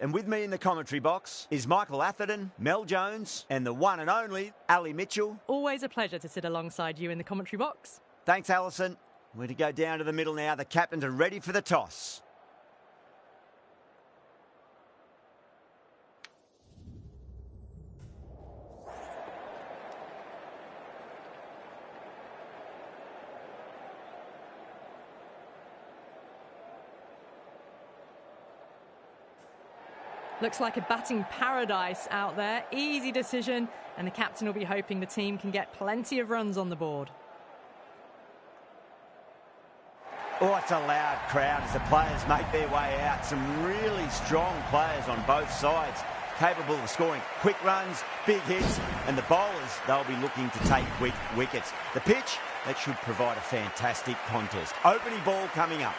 And with me in the commentary box is Michael Atherton, Mel Jones, and the one and only Ali Mitchell. Always a pleasure to sit alongside you in the commentary box. Thanks, Alison. We're to go down to the middle now. The captains are ready for the toss. Looks like a batting paradise out there. Easy decision, and the captain will be hoping the team can get plenty of runs on the board. Oh, it's a loud crowd as the players make their way out. Some really strong players on both sides, capable of scoring quick runs, big hits, and the bowlers, they'll be looking to take quick wickets. The pitch, that should provide a fantastic contest. Opening ball coming up.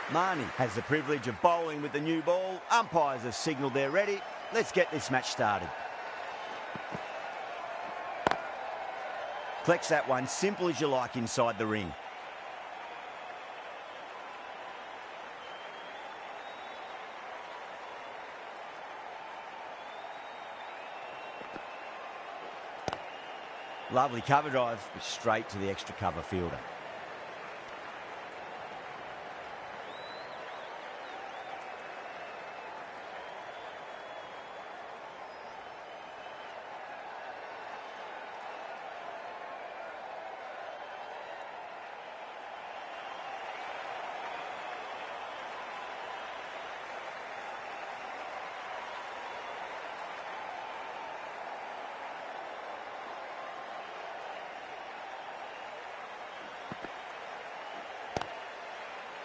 Marnie has the privilege of bowling with the new ball. Umpires have signalled they're ready. Let's get this match started. Collects that one, simple as you like, inside the ring. Lovely cover drive, straight to the extra cover fielder.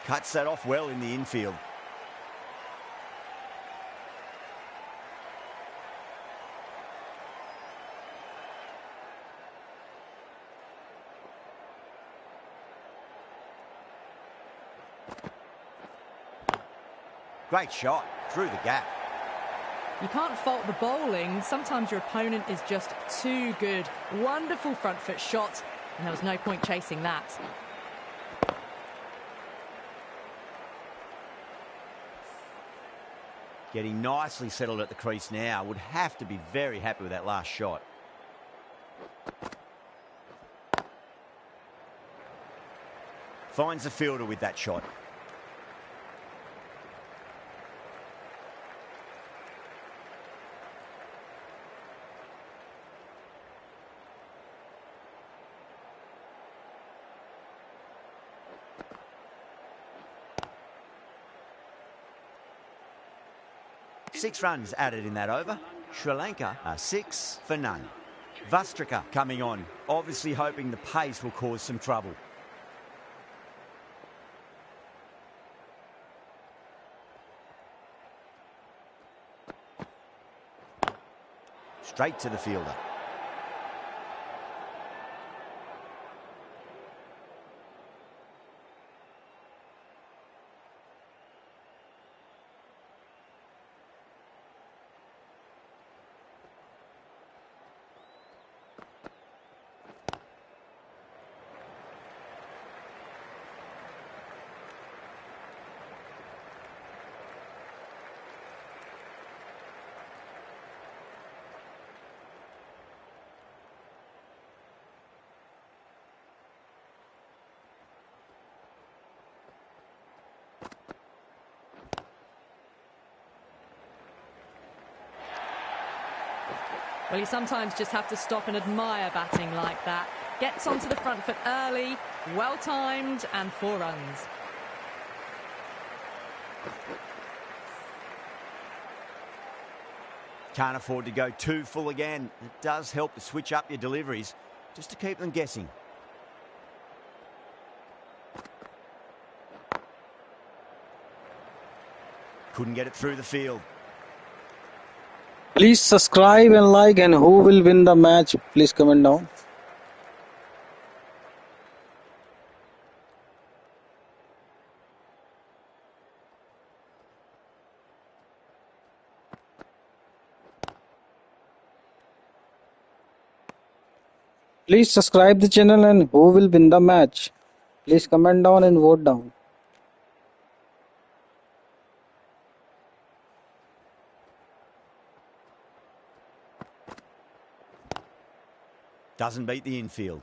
Cuts that off well in the infield. Great shot through the gap. You can't fault the bowling. Sometimes your opponent is just too good. Wonderful front foot shot, and there was no point chasing that. Getting nicely settled at the crease now. Would have to be very happy with that last shot. Finds the fielder with that shot. Six runs added in that over. Sri Lanka are 6 for none. Vastrika coming on, obviously hoping the pace will cause some trouble. Straight to the fielder. Well, you sometimes just have to stop and admire batting like that. Gets onto the front foot early, well-timed, and 4 runs. Can't afford to go too full again. It does help to switch up your deliveries, just to keep them guessing. Couldn't get it through the field. Please subscribe and like, and who will win the match, please comment down. Please subscribe the channel and who will win the match? Please comment down and vote down. Doesn't beat the infield.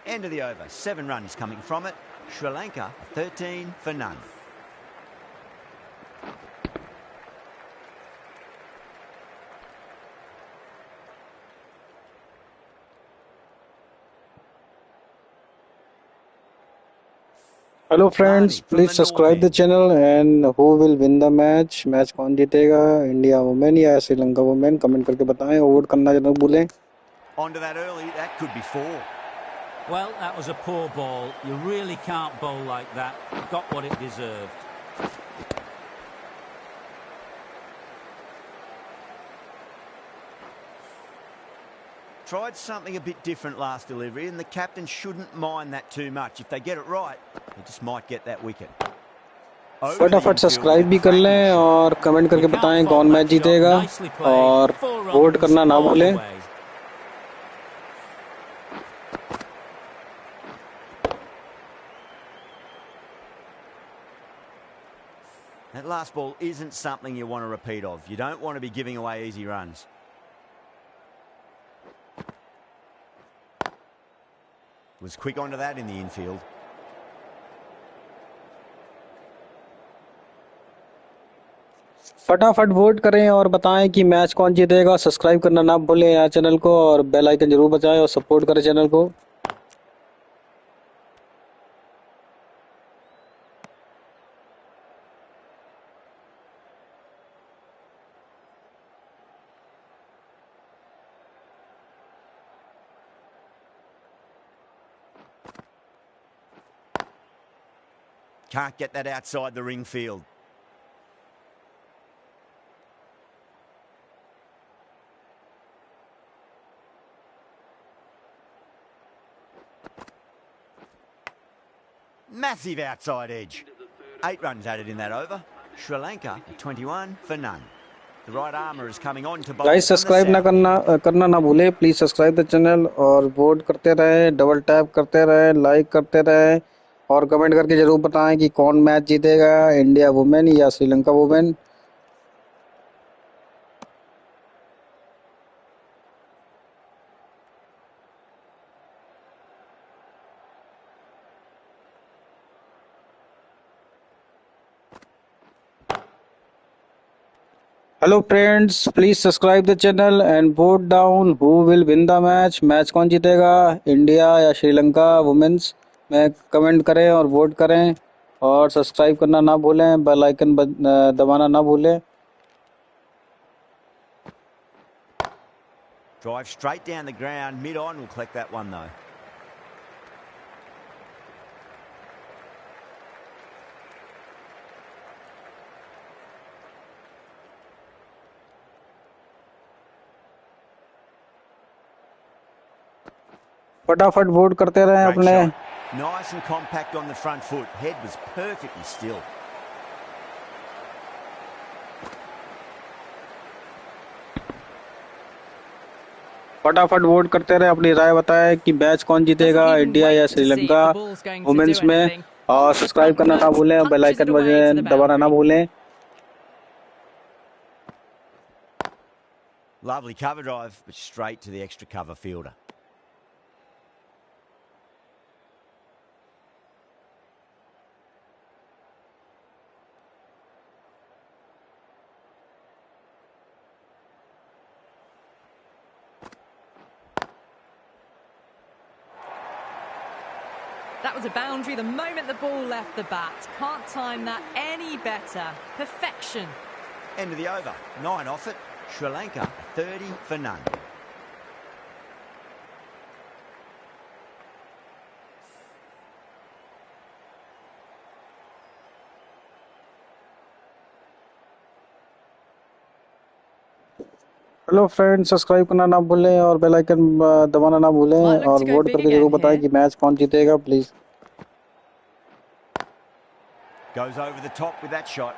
End of the over. 7 runs coming from it. Sri Lanka 13 for none. Hello friends, please subscribe the channel and who will win the match? Match कौन जीतेगा? India women या Sri Lanka women? Comment करके बताएं और vote करना जरूर भूलें. Onto that early, that could be 4. Well, that was a poor ball. You really can't bowl like that. Got what it deserved. Tried something a bit different last delivery, and the captain shouldn't mind that too much. If they get it right, they just might get that wicket. फटाफट subscribe भी कर लें और comment करके बताएं कौन match जीतेगा और वोट करना ना भूलें. That last ball isn't something you want to repeat of. You don't want to be giving away easy runs. Was quick onto that in the infield. फटाफट वोट करें और बताएं कि मैच कौन जीतेगा. सब्सक्राइब करना ना भूलें यहाँ चैनल को और बेल आइकन जरूर बजाएं और सपोर्ट करें चैनल को. Can't get that outside the ring field. Massive outside edge. 8 runs added in that over. Sri Lanka 21 for none. The right armour is coming on to bowl. Guys subscribe ना करना ना भूले. Please subscribe the channel और vote करते रहे, double tap करते रहे, like करते रहे और कमेंट करके जरूर बताएं कि कौन मैच जीतेगा, इंडिया वुमेन या Sri Lanka women. Hello friends, please subscribe the channel and vote down who will win the match. Match कौन जीतेगा, इंडिया या श्रीलंका वुमेन्स में कमेंट करें और वोट करें और सब्सक्राइब करना ना भूलें, बेल आइकन दबाना ना भूलें. Drive straight down the ground. Mid-on will collect that one though. फटाफट वोट करते रहें अपने. Nice and compact on the front foot. Head was perfectly still. फटाफट वोट करते रहे, अपनी राय बताएं कि मैच कौन जीतेगा, इंडिया या श्रीलंका वुमेन्स में. और सब्सक्राइब करना ना भूलें, बेल आइकन दबाना ना भूलें. Lovely cover drive, but straight to the extra cover fielder. That was a boundary the moment the ball left the bat. Can't time that any better. Perfection. End of the over. 9 off it. Sri Lanka 30 for none. Hello friends, subscribe करना ना भूलें और bell icon दबाना ना भूलें और vote करके जरूर बताएं कि मैच कौन जीतेगा. Please. Goes over the top with that shot.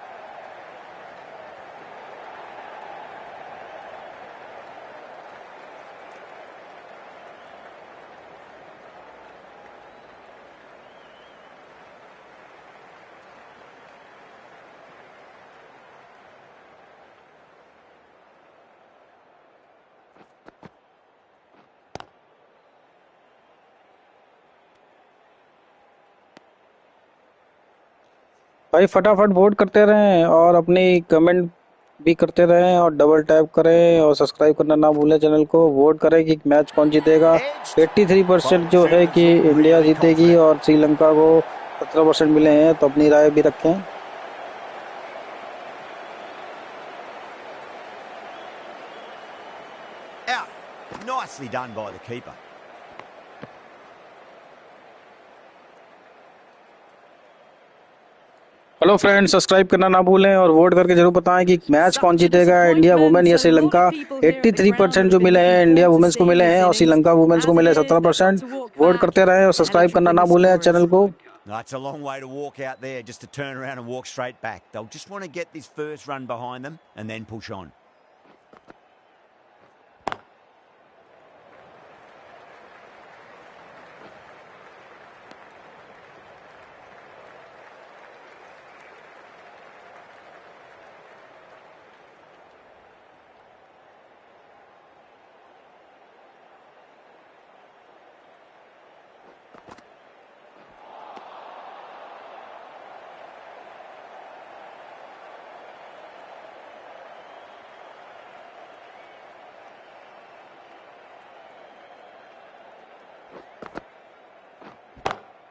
भाई फटाफट वोट करते रहें और अपनी कमेंट भी करते रहें और डबल टैप करें और सब्सक्राइब करना ना भूलें चैनल को। वोट करें कि मैच कौन जीतेगा। Edged. 83% Both जो है fields कि look इंडिया really जीतेगी confident. और श्रीलंका को 17% मिले हैं, तो अपनी राय भी रखें। Out. Nicely done by the keeper. Hello friends, subscribe करना ना भूलें और वोट करके जरूर बताएं कि मैच कौन Such a जीतेगा, इंडिया वुमेन disappointment. या A lot Sri Lanka. of people here at the ground 83% would जो have been मिले looking हैं इंडिया forward to वुमेन्स को seeing मिले this हैं और innings. श्रीलंका वुमेन्स को As it मिले is, they've got 17%। to walk vote back करते रहें और and head subscribe a bit करना with ना the भूलें scorers. चैनल को। That's a long way to walk out there just to turn around and walk straight back. They'll just want to get this first run behind them and then push on.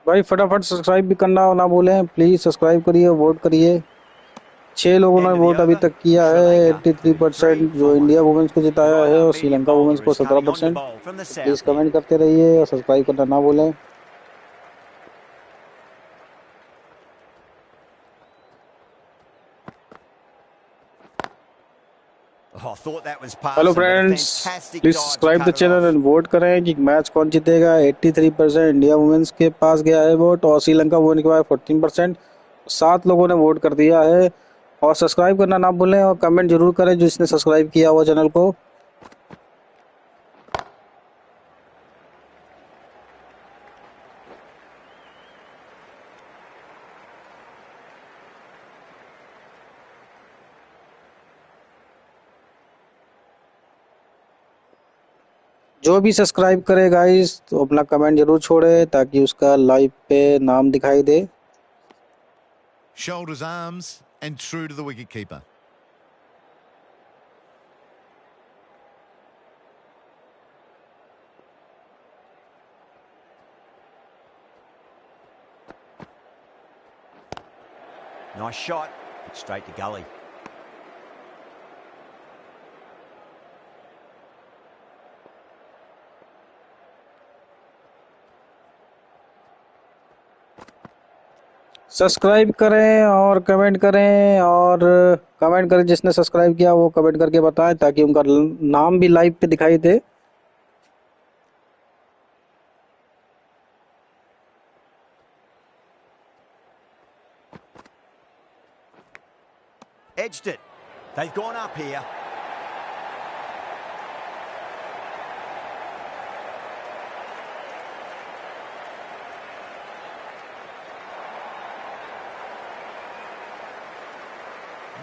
भाई फटाफट subscribe भी करना ना भूलें, please subscribe करिए, vote करिए। 6 लोगों ने End of the वोट अभी over. तक किया है। Sri Lanka leading 3 83% जो for 1. इंडिया वुमेन्स को The जिताया right है arm और medium श्रीलंका वुमेन्स bowler को is coming on to 17%। bowl from the तो प्लीज south end. कमेंट करते रहिए और सब्सक्राइब करना ना भूलें। Oh, I thought that was hello passing, but a friends, fantastic please dive to subscribe the cut it channel off. And vote करें कि match कौन जीतेगा। 83% इंडिया वुमेन्स के पास गया है वोट और श्रीलंका वुमेन के पास 14%। 7 लोगों ने वोट कर दिया है। और सब्सक्राइब करना ना भूलें और कमेंट जरूर करें जिसने सब्सक्राइब किया हुआ चैनल को। जो भी सब्सक्राइब करे गाइस तो अपना कमेंट जरूर छोड़े ताकि उसका लाइव पे नाम दिखाई दे। Shoulders, arms, and true to the wicketkeeper. Nice shot. Straight to gully. Subscribe करें और कमेंट करें और कमेंट करें जिसने सब्सक्राइब किया वो कमेंट करके बताएं ताकि उनका नाम भी लाइव पे दिखाई दे। Edged it. They've gone up here.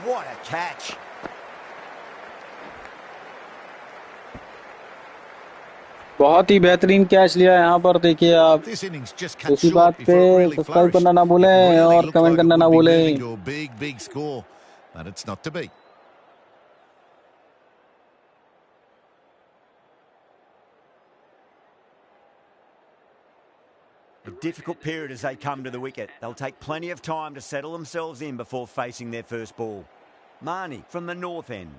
What a catch. बहुत ही बेहतरीन कैच लिया है यहाँ पर, देखिए आप। This innings just cut इसी short बात पे before it really सब्सक्राइब करना flourished. ना It भूलें really और looked कमेंट like it करना ना would be भूलें। moving to a big, big score, but it's not to be. A difficult period as they come to the wicket. They'll take plenty of time to settle themselves in before facing their first ball. Marnie from the north end.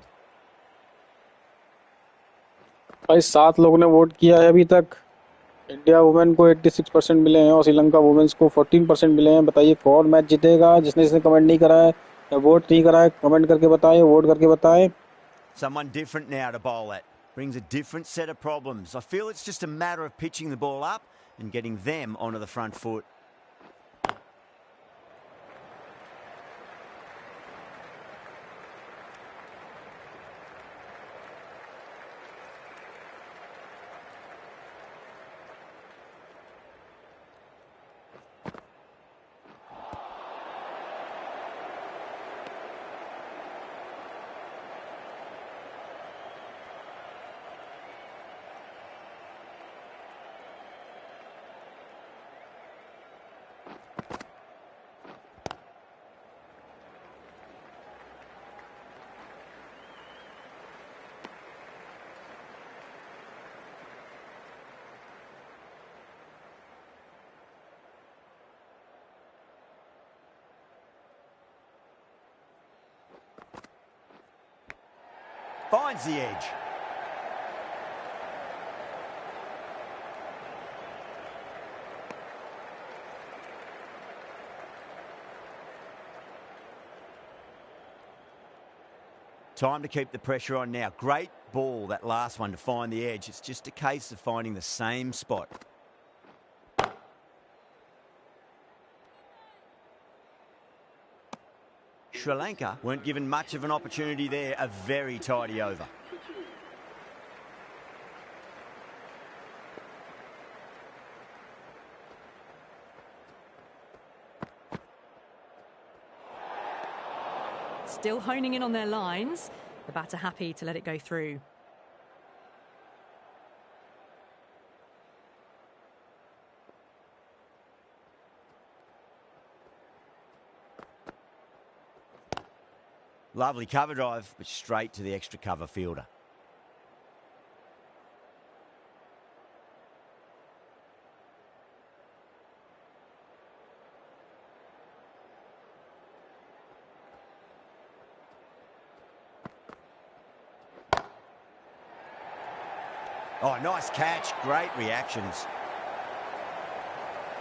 भाई 7 लोगों ने vote किया है अभी तक। India women को 86% मिले हैं और श्रीलंका वुमेन्स को 14% मिले हैं। बताइए कौन मैच जीतेगा। जिसने जिसने कमेंट नहीं करा है या वोट नहीं करा है कमेंट करके बताएं, वोट करके बताएं। Someone different now to bowl at. Brings a different set of problems. I feel it's just a matter of pitching the ball up and getting them onto the front foot. finds the edge. Time to keep the pressure on now. Great ball, that last one, to find the edge. It's just a case of finding the same spot. Sri Lanka weren't given much of an opportunity there. A very tidy over. Still honing in on their lines. The batter happy to let it go through. Lovely cover drive, but straight to the extra cover fielder. Oh, nice catch. Great reactions.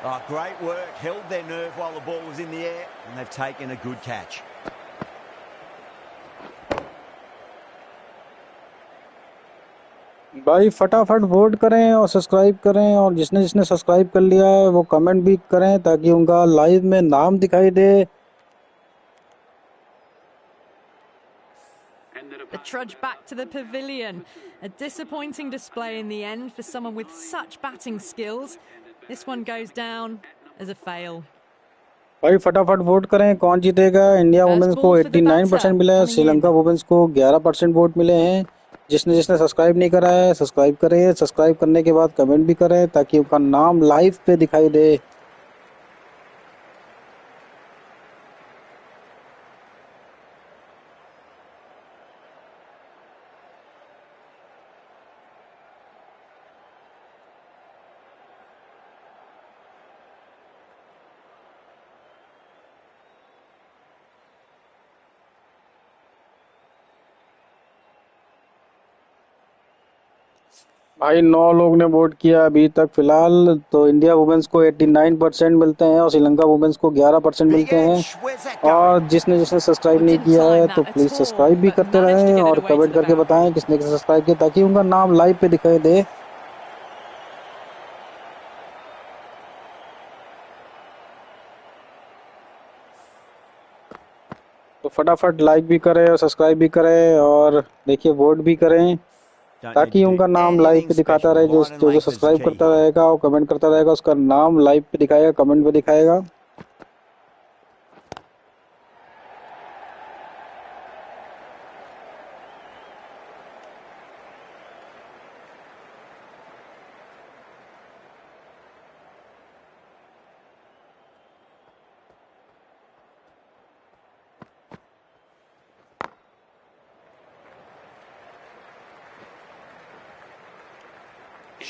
Oh, great work. Held their nerve while the ball was in the air, and they've taken a good catch. भाई फटाफट vote करें और subscribe करें, और जिसने जिसने subscribe कर लिया है वो कमेंट भी करें ताकि उनका लाइव में नाम दिखाई दे. The trudge back to the pavilion. A disappointing display in the end for someone with such batting skills. This one goes down as a fail. भाई फटाफट वोट करें कौन जीतेगा. इंडिया वुमेन्स को 89% मिला है, श्रीलंका वुमेन्स को 11% वोट मिले हैं. जिसने जिसने सब्सक्राइब नहीं करा है सब्सक्राइब करें. सब्सक्राइब करने के बाद कमेंट भी करें ताकि उनका नाम लाइव पे दिखाई दे. भाई 9 लोग ने वोट किया अभी तक फिलहाल. तो इंडिया वुमेन्स को 89% मिलते हैं और श्रीलंका वुमेन्स को 11% मिलते हैं. और जिसने जिसने सब्सक्राइब नहीं किया है तो प्लीज सब्सक्राइब भी करते रहें और कमेंट करके बताएं किसने किसने सब्सक्राइब किया ताकि उनका नाम लाइव पे दिखाई दे. तो फटाफट लाइक भी करें और सब्सक्राइब भी करें और देखिए वोट भी करें ताकि उनका नाम लाइव पे दिखाता रहे. जो जो सब्सक्राइब करता रहेगा और कमेंट करता रहेगा उसका नाम लाइव पे दिखाएगा, कमेंट पे दिखाएगा.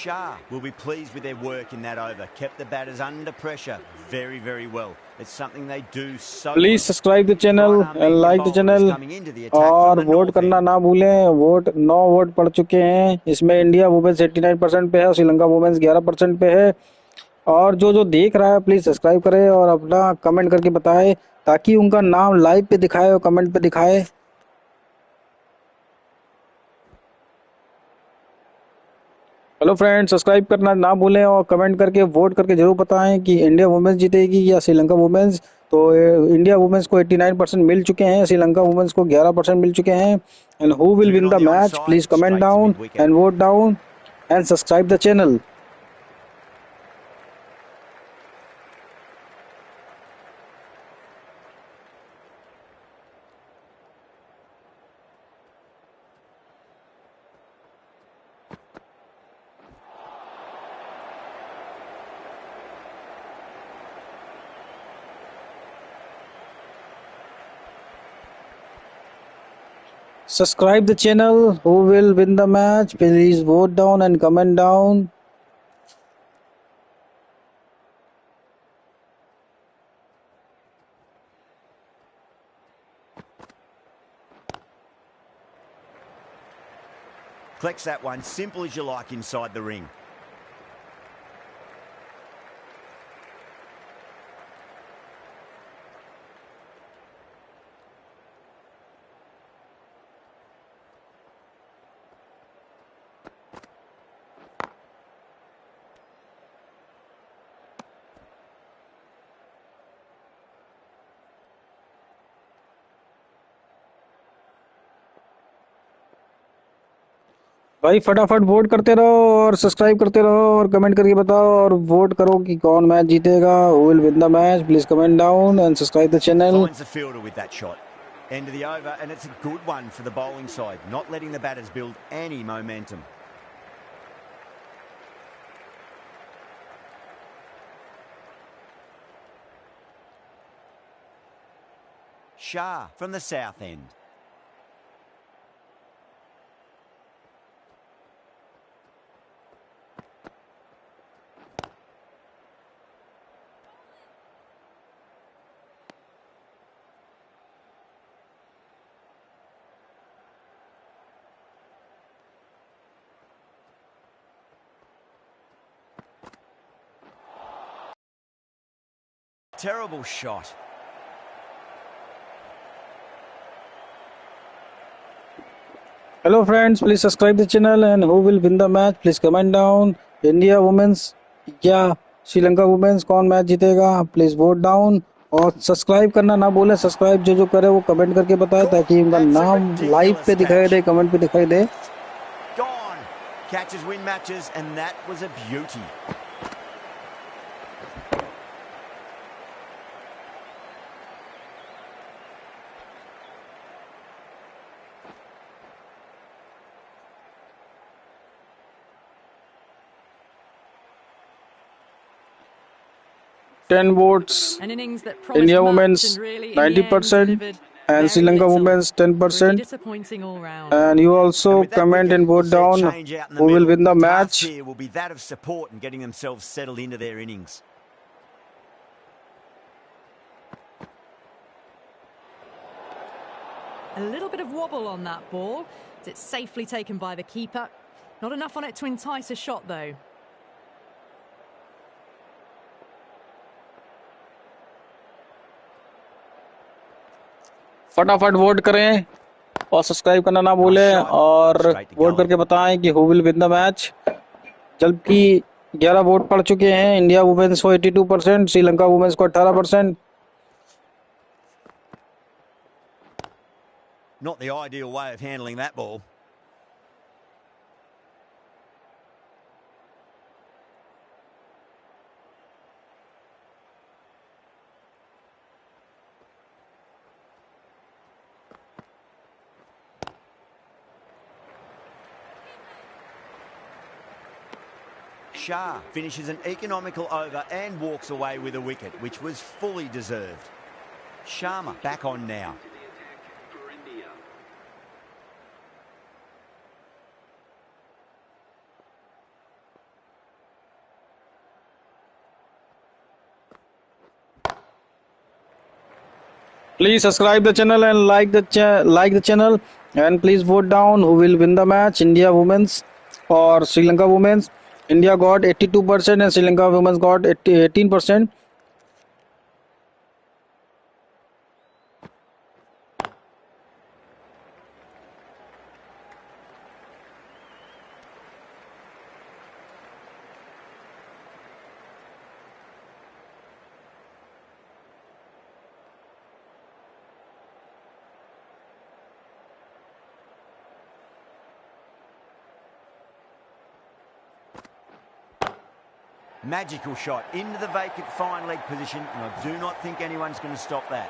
Shah will be pleased with their work in that over. Kept the batters under pressure very, very well. It's something they do so. Please subscribe the channel and like the channel और vote करना ना भूलें. Vote 9 vote पड़ चुके हैं. इसमें India women's 89% पे है और श्रीलंका वुमेन्स 11% पे है. और जो जो देख रहा है प्लीज सब्सक्राइब करे और अपना कमेंट करके बताए ताकि उनका नाम लाइव पे दिखाए और कमेंट पे दिखाए. हेलो फ्रेंड्स, सब्सक्राइब करना ना भूलें और कमेंट करके वोट करके जरूर बताएं कि इंडिया वुमेन्स जीतेगी या श्रीलंका वुमेन्स. तो इंडिया वुमेन्स को 89% मिल चुके हैं, श्रीलंका वुमेन्स को 11% मिल चुके हैं. And who will win the match, please comment down and vote down and subscribe the channel. Subscribe the channel. Who will win the match? Please vote down and comment down. Collects that one, simple as you like inside the ring. भाई फटाफट vote करते रहो और subscribe करते रहो और comment करके बताओ और वोट करो कि कौन मैच जीतेगा. Who will win the match? Please comment down and subscribe the channel. Finds the fielder with that shot. End of the over, and it's a good one for the bowling side, not letting the batters build any momentum. Shah from the south end. Terrible shot. Hello friends, please subscribe the channel and who will win the match? Please comment down. India women's या Sri Lanka women's कौन match जीतेगा? Please vote down और subscribe करना ना भूलें. Subscribe जो करे वो कमेंट करके बताए ताकि उनका That's a नाम लाइव ridiculous पे दिखाई catch. दे, कमेंट पे दिखाई दे. Gone. Catches win matches, and that was a beauty. Ten votes. An innings that promised India much women's and really in the end 90% delivered and very Sri Lanka little. women's Pretty 10%. disappointing all round. And you And also with that comment wicket, and we'll vote see a down change out in the who will middle. win the Task match. here will be that of support and getting themselves settled into their innings. A little bit of wobble on that ball. It's safely taken by the keeper. Not enough on it to entice a shot though. फटाफट vote करें और subscribe करना ना भूलें और vote करके बताएं कि who will win the match. जबकि 11 वोट पड़ चुके हैं. इंडिया वुमेन्स को 82%, श्रीलंका वुमेन्स को 18%. Not the ideal way of handling that ball. Shah finishes an economical over and walks away with a wicket, which was fully deserved. Sharma back on now. Please subscribe the channel and like the channel and please vote down who will win the match, India women's or Sri Lanka women's. India got 82% and Sri Lanka women's got 18%. Magical shot into the vacant fine leg position, and I do not think anyone's going to stop that.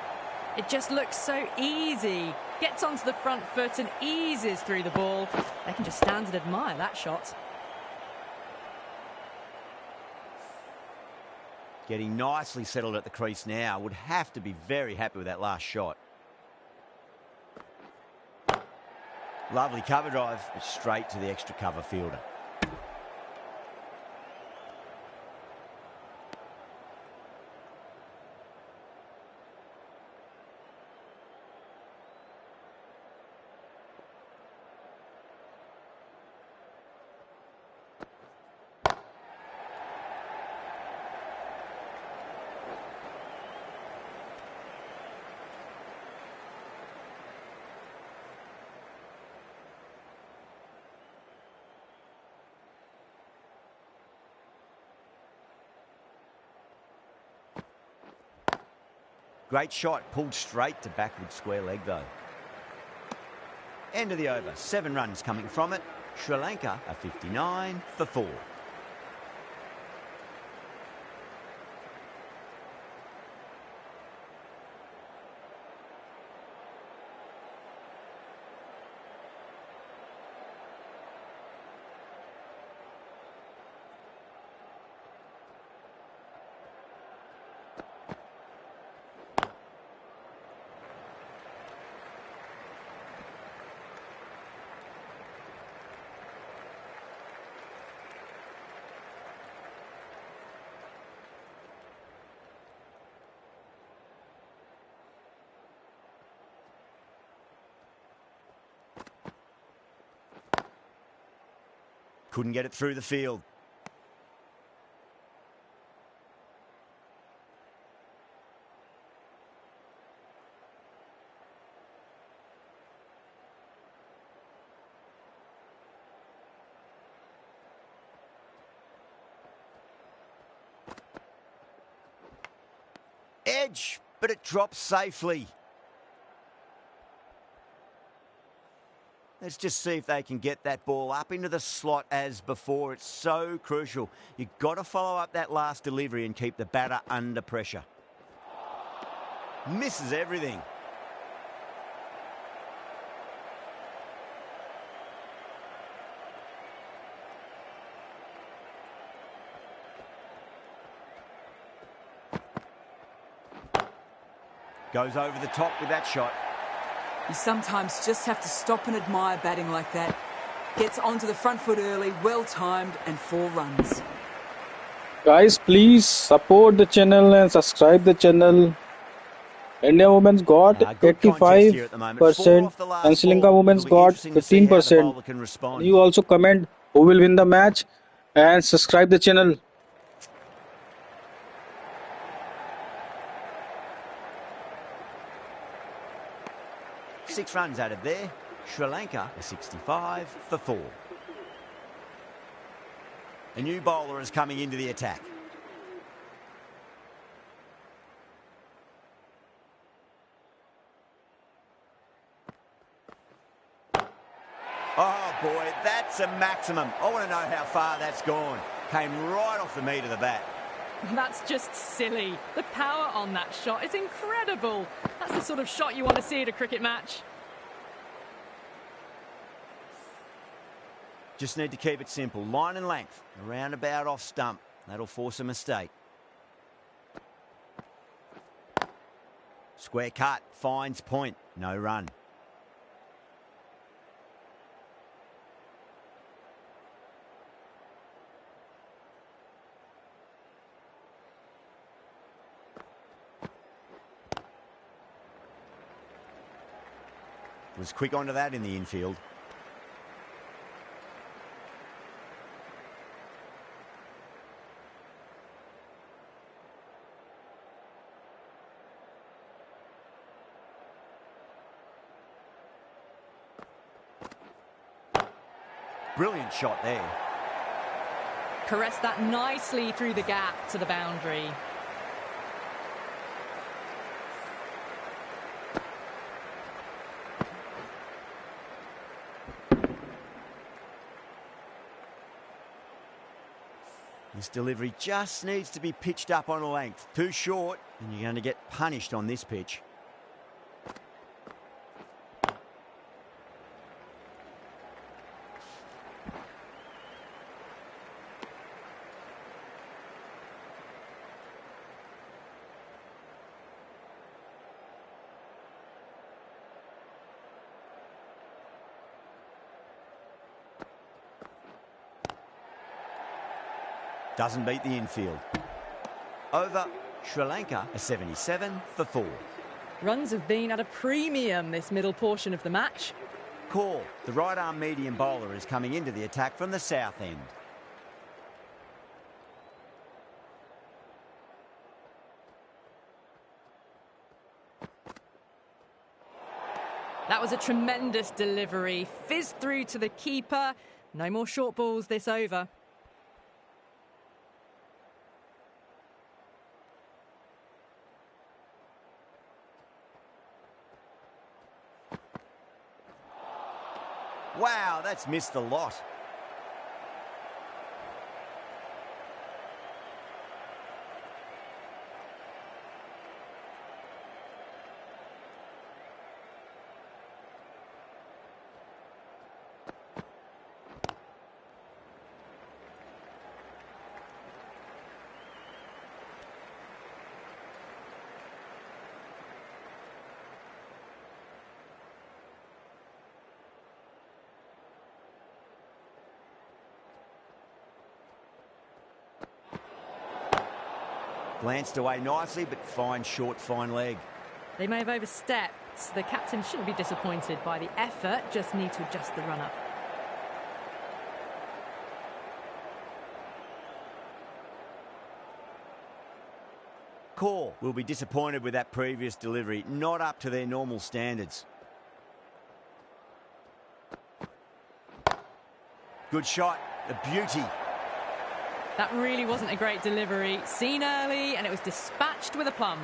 It just looks so easy. Gets onto the front foot and eases through the ball. They can just stand and admire that shot. Getting nicely settled at the crease now. Would have to be very happy with that last shot. Lovely cover drive, but straight to the extra cover fielder. Great shot, pulled straight to backward square leg though. End of the over, 7 runs coming from it. Sri Lanka a 59 for 4. Couldn't get it through the field. Edge, but it drops safely. Let's just see if they can get that ball up into the slot as before. It's so crucial. You've got to follow up that last delivery and keep the batter under pressure. Misses everything. Goes over the top with that shot. You sometimes just have to stop and admire batting like that. Gets onto the front foot early, well timed, and 4 runs. Guys, please support the channel and subscribe the channel. India women's got Good contest here at the moment. 4 85% off the last and Sri Lanka ball. women's It'll be got interesting to see how the 15%. bowler can respond. You also comment who will win the match and subscribe the channel. Six runs added there. Sri Lanka a 65 for 4. A new bowler is coming into the attack. Oh boy, that's a maximum. I want to know how far that's gone. Came right off the meat of the bat. That's just silly. The power on that shot is incredible. That's the sort of shot you want to see at a cricket match. Just need to keep it simple. Line and length. A roundabout off stump. That'll force a mistake. Square cut. Finds point. No run. Was quick onto that in the infield. Brilliant shot there. Caressed that nicely through the gap to the boundary. This delivery just needs to be pitched up on a length. Too short, and you're going to get punished on this pitch. Doesn't beat the infield. Over, Sri Lanka a 77 for 4. Runs have been at a premium this middle portion of the match. Call. The right arm medium bowler is coming into the attack from the south end. That was a tremendous delivery. Fizzed through to the keeper. No more short balls this over. Wow, that's missed a lot. Glanced away nicely, but fine short, fine leg. They may have overstepped. The captain shouldn't be disappointed by the effort, just need to adjust the run-up. Core will be disappointed with that previous delivery, not up to their normal standards. Good shot, a beauty. That really wasn't a great delivery. Seen early, and it was dispatched with aplomb.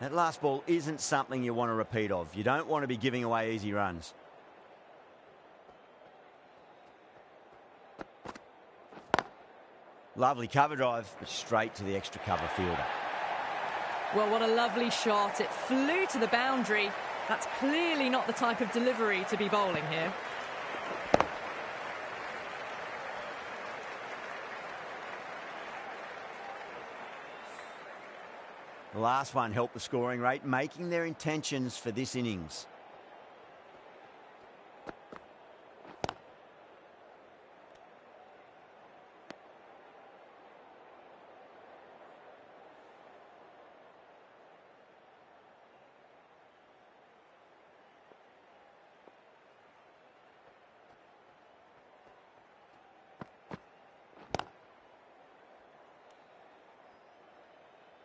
That last ball isn't something you want to repeat of. You don't want to be giving away easy runs. Lovely cover drive, but straight to the extra cover fielder. Well, what a lovely shot. It flew to the boundary. That's clearly not the type of delivery to be bowling here. The last one helped the scoring rate, making their intentions for this innings.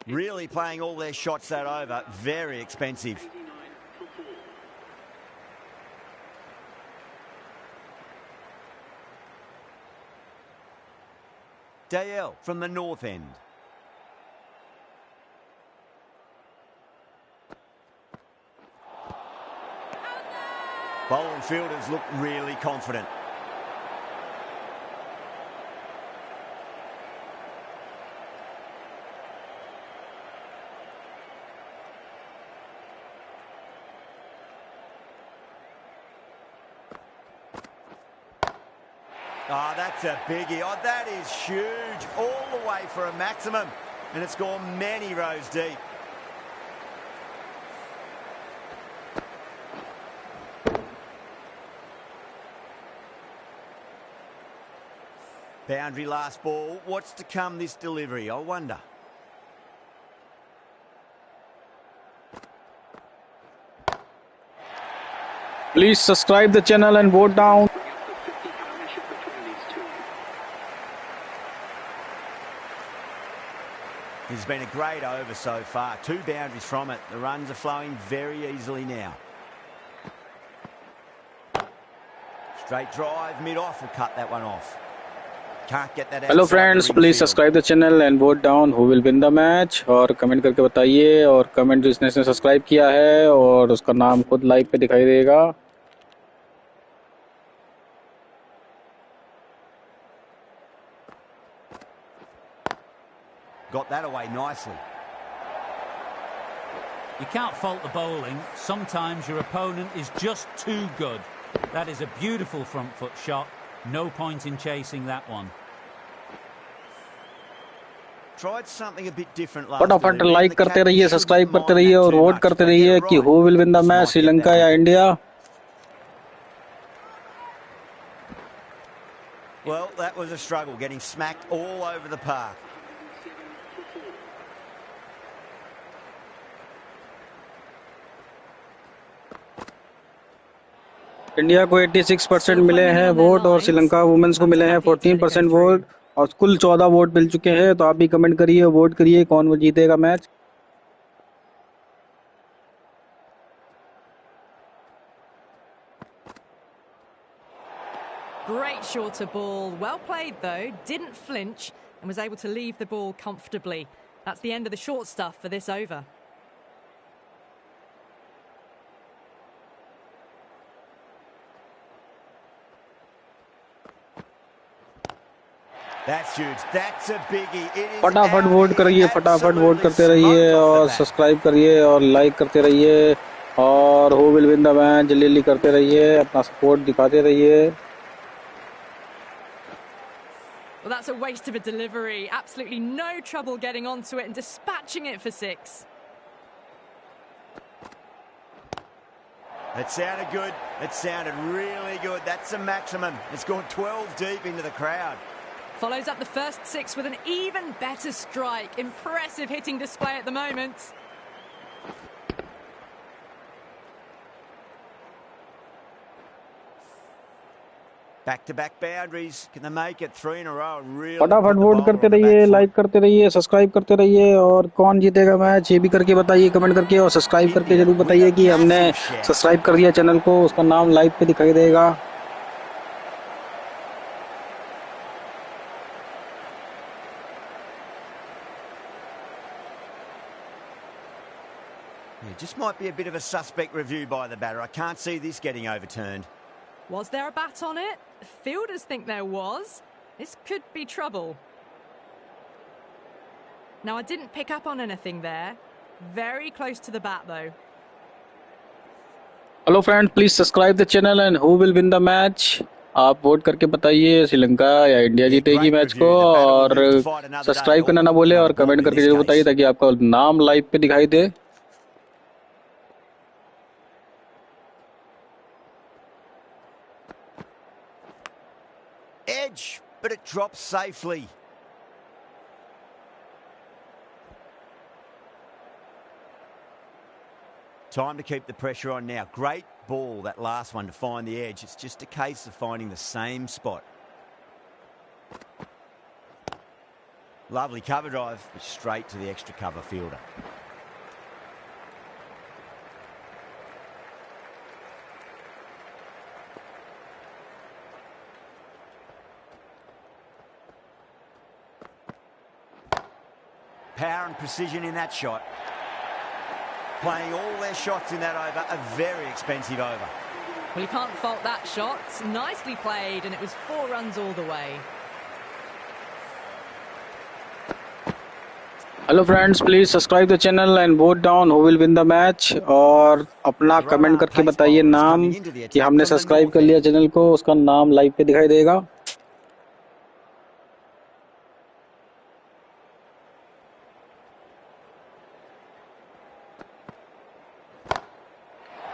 Really playing all their shots that over. Very expensive. Dale from the north end. Bowler and fielders look really confident. Oh, that's a biggie. Oh, that is huge. All the way for a maximum. And it's gone many rows deep. Boundary last ball. What's to come this delivery, I wonder. Please subscribe the channel and vote down. It's been a great over so far. 2 boundaries from it. The runs are flowing very easily now. Straight drive, mid-off will cut that one off. Can't get that outside. Hello friends, please subscribe the channel and vote down who will win the match. और comment करके बताइए, और comment जिसने subscribe किया है और उसका नाम खुद लाइव पे दिखाई देगा. Got that away nicely. You can't fault the bowling. Sometimes your opponent is just too good. That is a beautiful front foot shot. No point in chasing that one. Tried something a bit different last फटाफट delivery, like and the करते captain रहिए, shouldn't subscribe करते mind रहिए that और too vote much. करते If they get रहिए it कि right, who will win the just match, might get Sri Lanka that या ball. India. Well, that was a struggle, getting smacked all over the park. India को 86% मिले हैं vote और Sri Lanka women's को मिले हैं 14% वोट और कुल 14 वोट मिल चुके हैं. तो आप भी कमेंट करिए, वोट करिए कौन वो जीतेगा match. Great shorter ball. Well played, though. Didn't flinch. and was able to leave the ball comfortably. That's the end of the short stuff for this over. That's huge. That's a biggie. It is फटाफट out vote here. करिए, फटाफट vote Absolutely करते रहिए smoked off और the bat. Subscribe करिए और like करते रहिए और who will win the match जल्दी करते रहिए, अपना सपोर्ट दिखाते रहिए. Well, that's a waste of a delivery. Absolutely no trouble getting onto it and dispatching it for 6. It sounded good. It sounded really good. That's a maximum. It's gone 12 deep into the crowd. Follows up the first 6 with an even better strike. Impressive hitting display at the moment. Back-to-back boundaries. Can they make it 3 in a row? Really फटाफट put the vote bowler करते on the रहिए, back like foot. करते रहिए, subscribe करते रहिए और कौन जीतेगा मैच ये भी करके बताइए, कमेंट करके और सब्सक्राइब करके India जरूर with बताइए a कि हमने massive shout. सब्सक्राइब कर दिया चैनल को, उसका नाम लाइव पे दिखाई देगा. Yeah, just might be a bit of a suspect review by the batter. I can't see this getting overturned. Was there a bat on it? Fielders think there was. This could be trouble. Now, I didn't pick up on anything there. Very close to the bat, though. Hello friend, please subscribe the channel and who will win the match. आप vote करके बताइए श्रीलंका या India जीतेगी match को और subscribe करना ना भूले और कमेंट करके जरूर बताइए ताकि आपका नाम लाइव पे दिखाई दे. Edge, but it drops safely. Time to keep the pressure on now. Great ball, that last one, to find the edge. It's just a case of finding the same spot. Lovely cover drive, but straight to the extra cover fielder. Power and precision in that shot. Playing all their shots in that over, a very expensive over. Well, you can't fault that shot. Nicely played, and it was 4 runs all the way. Hello friends, please subscribe the channel and vote down who will win the match और अपना comment करके बताइए नाम कि हमने subscribe कर लिया channel को, उसका नाम लाइव पे दिखाई देगा.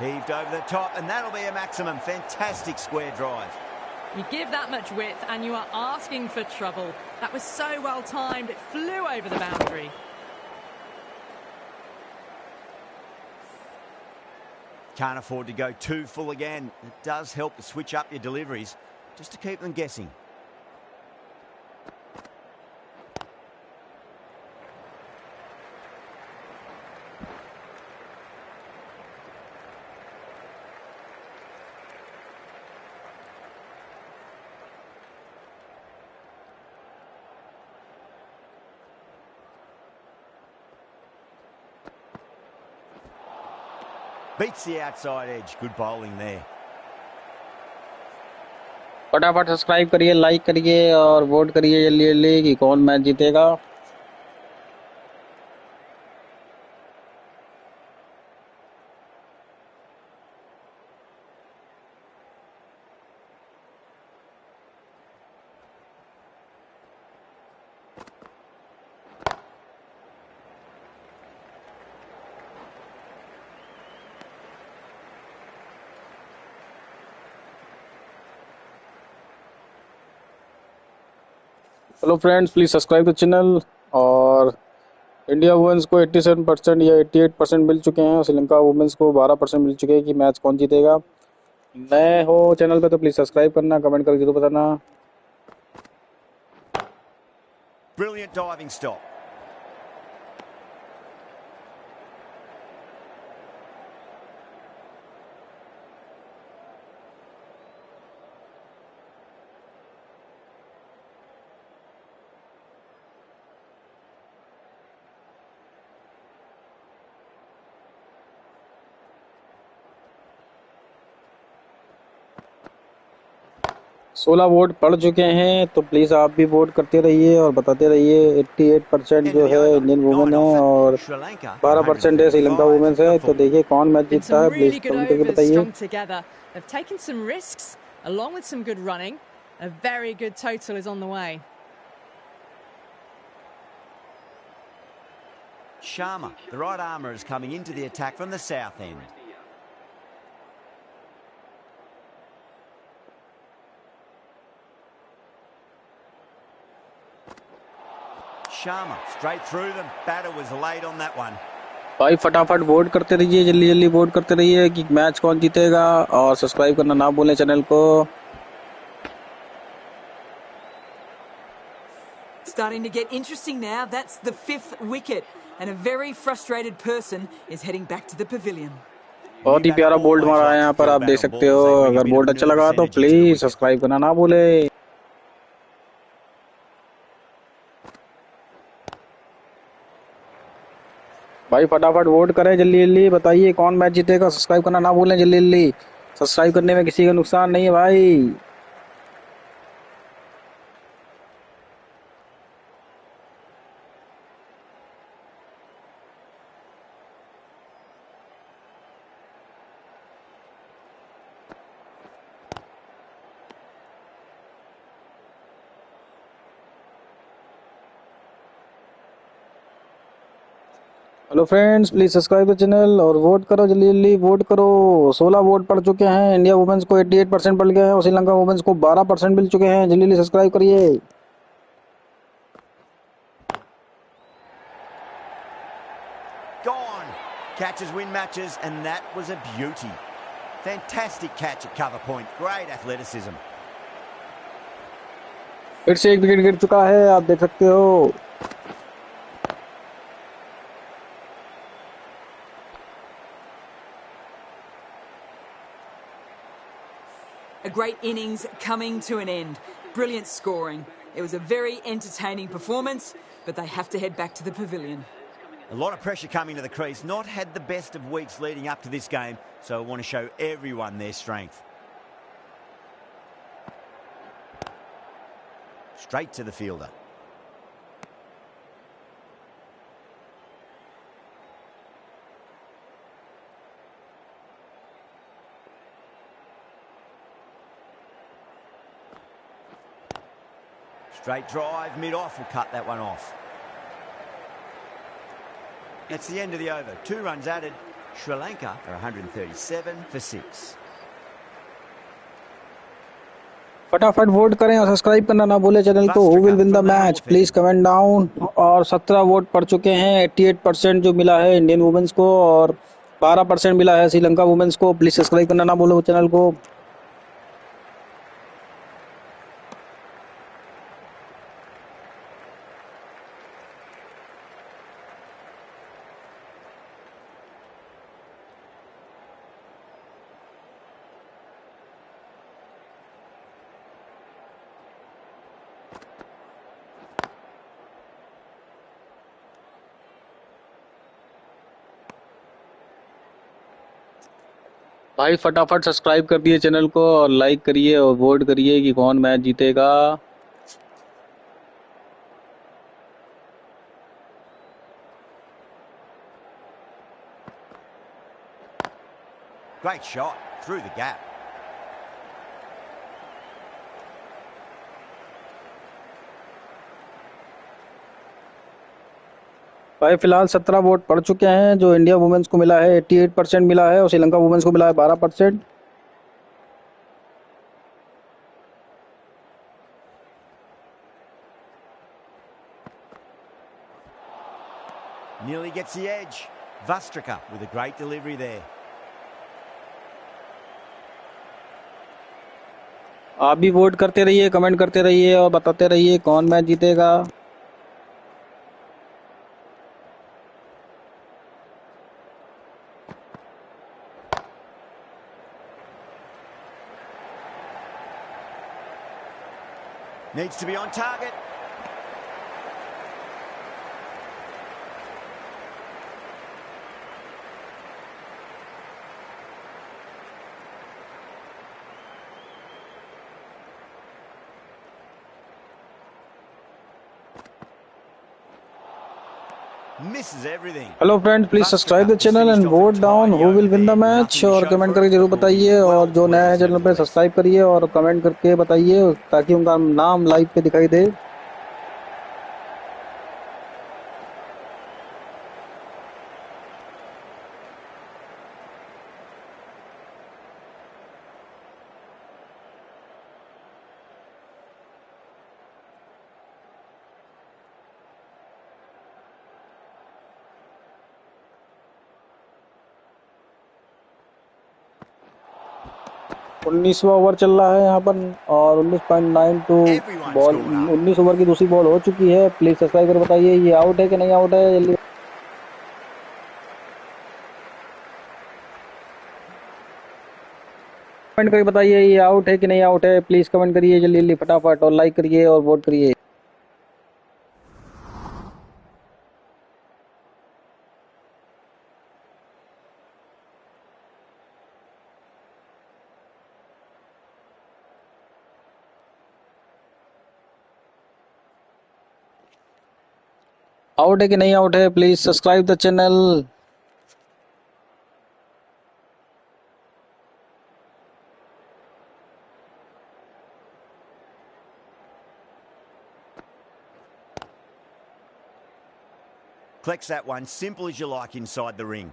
Heaved over the top, and that'll be a maximum. Fantastic square drive. You give that much width and you are asking for trouble. That was so well timed, it flew over the boundary. Can't afford to go too full again. It does help to switch up your deliveries, just to keep them guessing. Beats the outside edge. Good bowling there. फटाफट subscribe करिए, like करिए और vote करिए जल्दी जल्दी कि कौन match जीतेगा. Hello friends, please subscribe the channel और इंडिया वुमेन्स को 87% या 88% मिल चुके हैं, श्रीलंका वुमेन्स को 12% मिल चुके हैं कि मैच कौन जीतेगा. नए हो चैनल पे तो प्लीज सब्सक्राइब करना, कमेंट करके जरूर बताना. Brilliant diving stop. 16 वोट पड़ चुके हैं, तो प्लीज आप भी वोट करते रहिए और बताते रहिए। 88% End of जो the है over. इंडियन वुमेन 9 है off it. और Sri Lanka 12% है श्रीलंका 135 वुमेन्स for है। तो 4. देखिए कौन मैच Been जीतता some है, प्लीज really good कमेंट करके overs बताइए। strung together. They've taken some risks along with some good running. A very good total is on the way. Sharma, the right armour, is coming into the attack from the south end. Sharma, straight through them. Batter was late on that one. भाई फटाफट vote करते रहिए, जल्दी जल्दी vote करते रहिए कि match कौन जीतेगा, और सब्सक्राइब करना ना भूलें चैनल को। Starting to get interesting now. That's the 5th wicket. And a very frustrated person is heading back to the pavilion. बहुत ही New प्यारा batter बोल्ड always मारा है likes यहाँ to पर, feel आप bat देख on सकते balls. हो। They bring a अगर bit of बोल्ड अच्छा लगा nervous तो energy to the please wicket. Subscribe करना ना भूले। भाई फटाफट वोट करें, जल्दी जल्दी बताइए कौन मैच जीतेगा। सब्सक्राइब करना ना भूलें, जल्दी जल्दी। सब्सक्राइब करने में किसी का नुकसान नहीं है भाई। Hello friends, please subscribe the channel और वोट करो, जल्दी जल्दी वोट करो। 16 वोट पड़ चुके हैं। इंडिया वुमेन्स को 88% पड़ गए हैं और श्रीलंका वुमेन्स को 12% मिल चुके हैं। जल्दी जल्दी सब्सक्राइब करिए। Gone. Catches win matches, and that was a beauty. Fantastic catch at cover point. Great athleticism. फिर से एक विकेट गिर चुका है, आप देख सकते हो। A great innings coming to an end. Brilliant scoring. It was a very entertaining performance, but they have to head back to the pavilion. A lot of pressure coming to the crease. Not had the best of weeks leading up to this game, so I want to show everyone their strength. Straight to the fielder. Straight drive, mid-off will cut that one off. That's the end of the over. 2 runs added. Sri Lanka are 137 for 6. फटाफट vote करें और subscribe करना ना भूले channel को। Who will win the match, please comment down. और 17 vote पड़ चुके हैं। 88% जो मिला है इंडियन वुमेन्स को और 12% मिला है श्रीलंका वुमेन्स को। प्लीज सब्सक्राइब करना ना भूलो चैनल को। भाई फटाफट सब्सक्राइब कर दिए चैनल को और लाइक करिए और वोट करिए कि कौन मैच जीतेगा। Great shot through the gap. भाई फिलहाल 17 वोट पड़ चुके हैं। जो इंडिया वुमेन्स को मिला है 88% मिला है और श्रीलंका वुमेन्स को मिला है 12%। Nearly gets the edge. Vastrika with a great delivery there. आप भी वोट करते रहिए, कमेंट करते रहिए और बताते रहिए कौन मैच जीतेगा। Needs to be on target. Misses everything. Hello friend, please subscribe the channel and vote down who will win the match, और कमेंट करके जरूर बताइए, और जो नया है चैनल पे सब्सक्राइब करिए और कमेंट करके बताइए ताकि उनका नाम लाइव पे दिखाई दे। उन्नीसवां ओवर चल रहा है यहाँ पर और 19.92 बॉल, 19 ओवर की दूसरी बॉल हो चुकी है। प्लीज सब्सक्राइब कर बताइए ये आउट है कि नहीं आउट है, जल्दी कमेंट करके बताइए ये आउट है कि नहीं आउट है। प्लीज कमेंट करिए जल्दी जल्दी फटाफट, और लाइक करिए और वोट करिए। आउट है कि नहीं आउट है, please subscribe the channel. Collects that one, simple as you like inside the ring.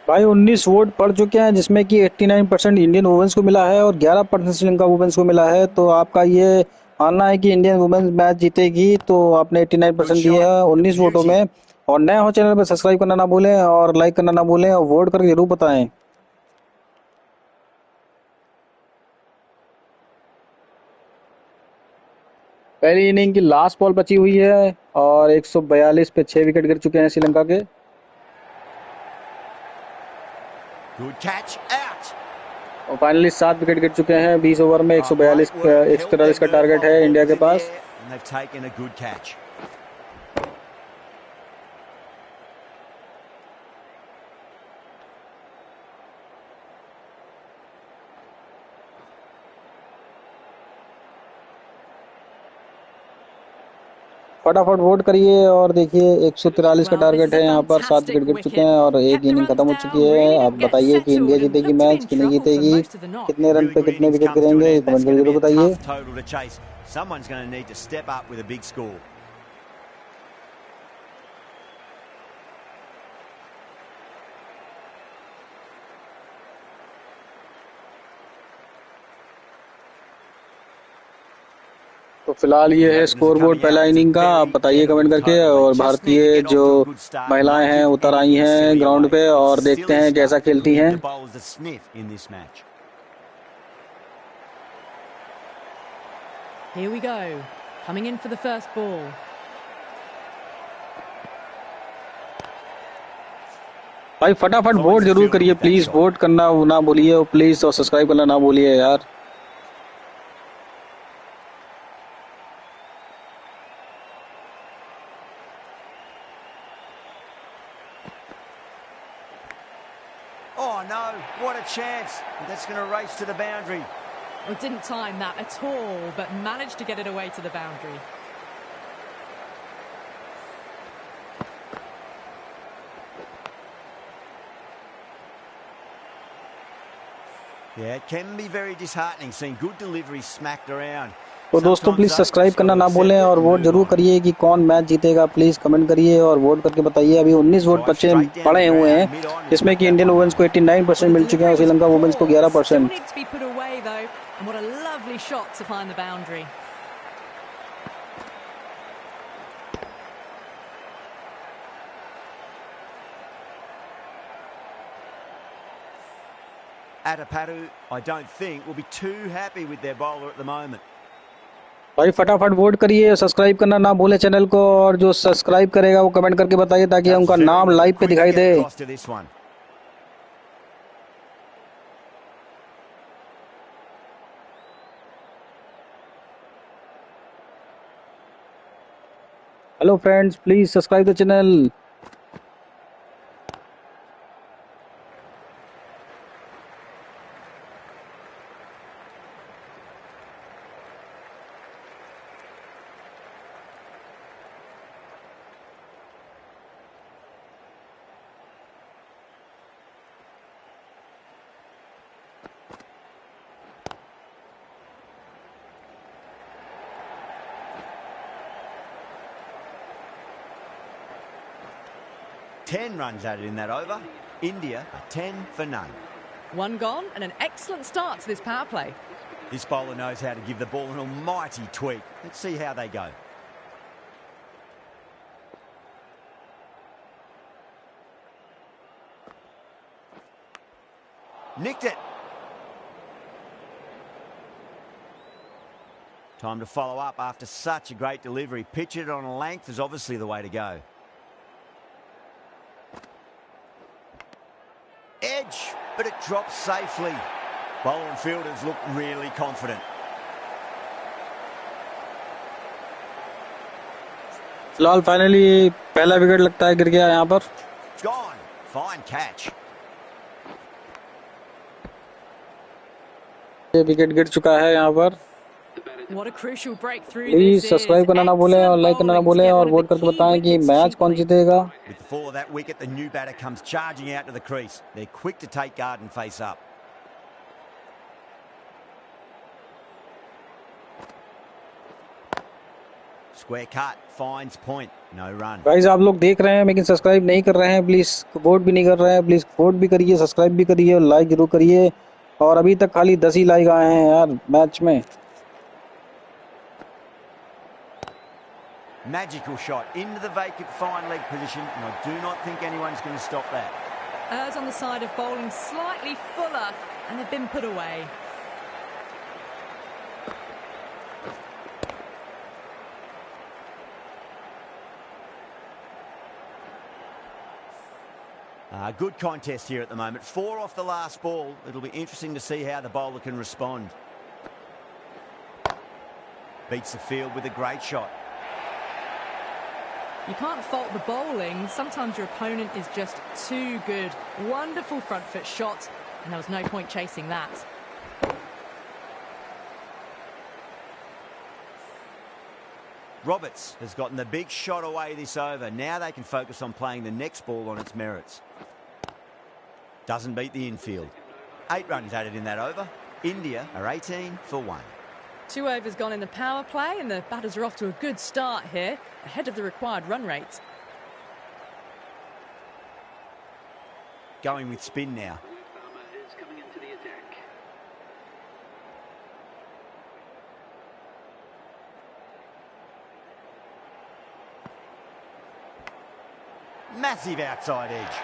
भाई 19 वोट पड़ चुके हैं, जिसमें कि 89% इंडियन वुमेन्स को मिला है और 11% श्रीलंका वुमेन्स को मिला है। तो आपका ये मानना है कि इंडियन वुमेन्स मैच जीतेगी, तो आपने 89% दिए हैं 19 वोटों में। और नए हो चैनल पर सब्सक्राइब करना ना भूलें और लाइक करना ना भूलें और वोट करके जरूर बताएं। पहली इनिंग की लास्ट बॉल बची हुई है और 142 पे 6 विकेट गिर चुके हैं श्रीलंका के। Good catch, out. और फाइनली 7 विकेट गिर चुके हैं 20 ओवर में। 142 का टारगेट है इंडिया के पास। And they've taken a good catch. फटाफट वोट करिए और देखिए 143 का टारगेट है यहाँ पर। 7 विकेट गिर चुके हैं और एक इनिंग खत्म हो चुकी है। अब बताइए कि इंडिया जीतेगी मैच कि नहीं जीतेगी, कितने रन पे कितने विकेट गिरेंगे, कमेंट करके जरूर बताइए। Total to chase. Someone's going to need to step up with a big score. तो फिलहाल ये है स्कोर बोर्ड पहला इनिंग का। आप बताइए कमेंट करके। और भारतीय जो महिलाएं हैं उतर आई हैं ग्राउंड पे और देखते हैं कैसा खेलती हैं। Here we go. Coming in for the first ball. भाई फटाफट वोट जरूर करिए, प्लीज वोट करना ना भूलिए और प्लीज और सब्सक्राइब करना ना भूलिए यार। Oh no, what a chance. That's going to race to the boundary. Well, didn't time that at all, but managed to get it away to the boundary. Yeah, it can be very disheartening seeing good deliveries smacked around. तो दोस्तों please subscribe करना ना भूलें और vote जरूर करिए कि कौन मैच जीतेगा। प्लीज कमेंट करिए और वोट करके बताइए। अभी 19 वोट बच्चे पड़े हुए हैं, जिसमें कि इंडियन वुमेन्स को 89% मिल चुके हैं और श्रीलंका वुमेन्स को 11%। Atapadu, I don't think, will be too happy with their bowler at the moment. भाई फटाफट वोट करिए, सब्सक्राइब करना ना भूले चैनल को, और जो सब्सक्राइब करेगा वो कमेंट करके बताइए ताकि उनका नाम लाइव पे दिखाई दे। Hello friends, please subscribe the channel. Ten runs added in that over. India are 10 for none. One gone and an excellent start to this power play. This bowler knows how to give the ball an almighty tweak. Let's see how they go. Nicked it. Time to follow up after such a great delivery. Pitch it on a length is obviously the way to go. Edge, but it drops safely. Bowler and fielders look really confident. फिलहाल finally पहला wicket लगता है गिर गया यहाँ पर. Gone. Fine catch. ये wicket गिर चुका है यहाँ पर. What a crucial breakthrough please this is. Subscribe करना ना भूलें और लाइक करना ना Excellent भूलें bowling to और get one vote of the करके key बताएं कि wickets मैच कौन cheaply. जीतेगा. With the fall of that wicket, the new batter comes charging out to the crease. They're quick to take guard and face up. Square cut, finds point, no run. Guys आप लोग देख रहे हैं लेकिन subscribe नहीं कर रहे हैं. प्लीज वोट भी नहीं कर रहे हैं. प्लीज वोट भी करिए, सब्सक्राइब भी करिए और लाइक जरूर करिए. और अभी तक खाली 10 ही लाइक आए हैं यार मैच में. Magical shot into the vacant fine leg position, and I do not think anyone's going to stop that. Errs on the side of bowling slightly fuller, and they've been put away. Good contest here at the moment. 4 off the last ball. It'll be interesting to see how the bowler can respond. Beats the field with a great shot. You can't fault the bowling. Sometimes your opponent is just too good. Wonderful front foot shot, and there was no point chasing that. Roberts has gotten the big shot away this over. Now they can focus on playing the next ball on its merits. Doesn't beat the infield. 8 runs added in that over. India are 18 for 1. 2 overs gone in the power play, and the batters are off to a good start here, ahead of the required run rate. Going with spin now. Massive outside edge.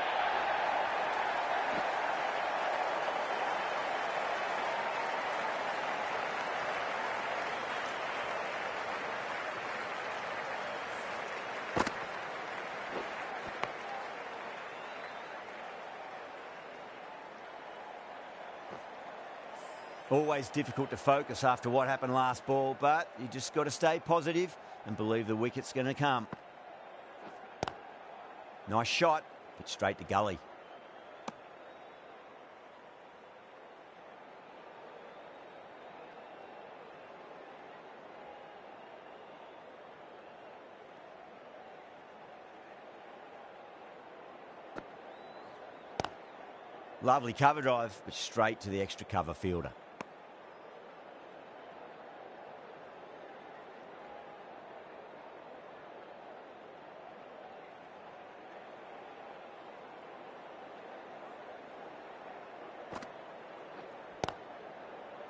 Always difficult to focus after what happened last ball, but you just got to stay positive and believe the wicket's going to come. Nice shot, but straight to gully. Lovely cover drive, but straight to the extra cover fielder.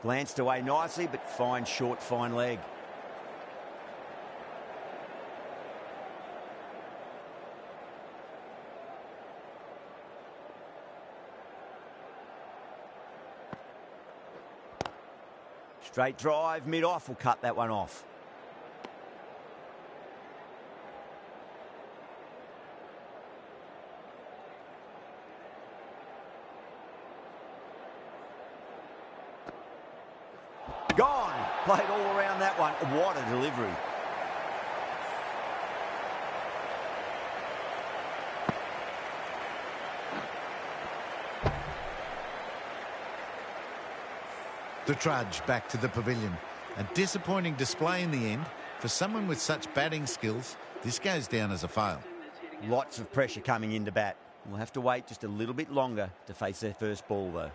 Glanced away nicely, but fine short, fine leg. Straight drive, mid-off will cut that one off. Gone. Played all around that one. What a delivery. The trudge back to the pavilion. A disappointing display in the end. For someone with such batting skills, this goes down as a fail. Lots of pressure coming into bat. We'll have to wait just a little bit longer to face their first ball, though.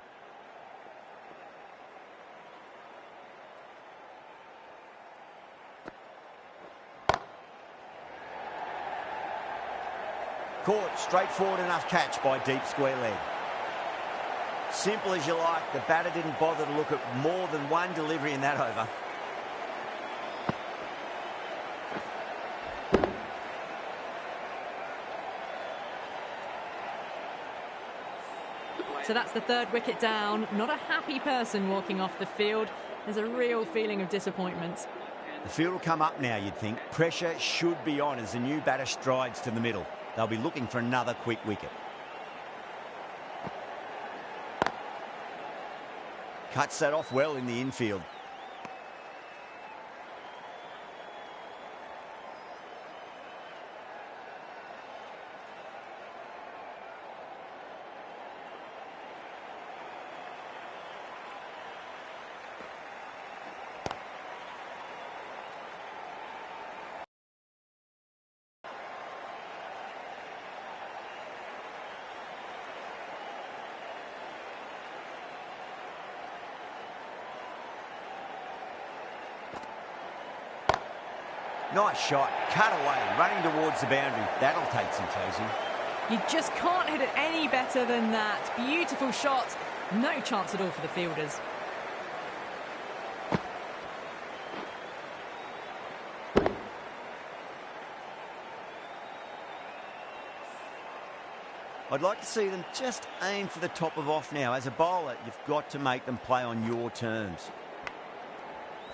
Caught, straightforward enough catch by deep square leg. Simple as you like, the batter didn't bother to look at more than one delivery in that over. So that's the third wicket down. Not a happy person walking off the field. There's a real feeling of disappointment. The field will come up now, you'd think. Pressure should be on as the new batter strides to the middle. They'll be looking for another quick wicket. Cuts that off well in the infield. Nice shot, cut away, running towards the boundary. That'll take some chasing. You just can't hit it any better than that. Beautiful shot. No chance at all for the fielders. I'd like to see them just aim for the top of off now. As a bowler, you've got to make them play on your terms.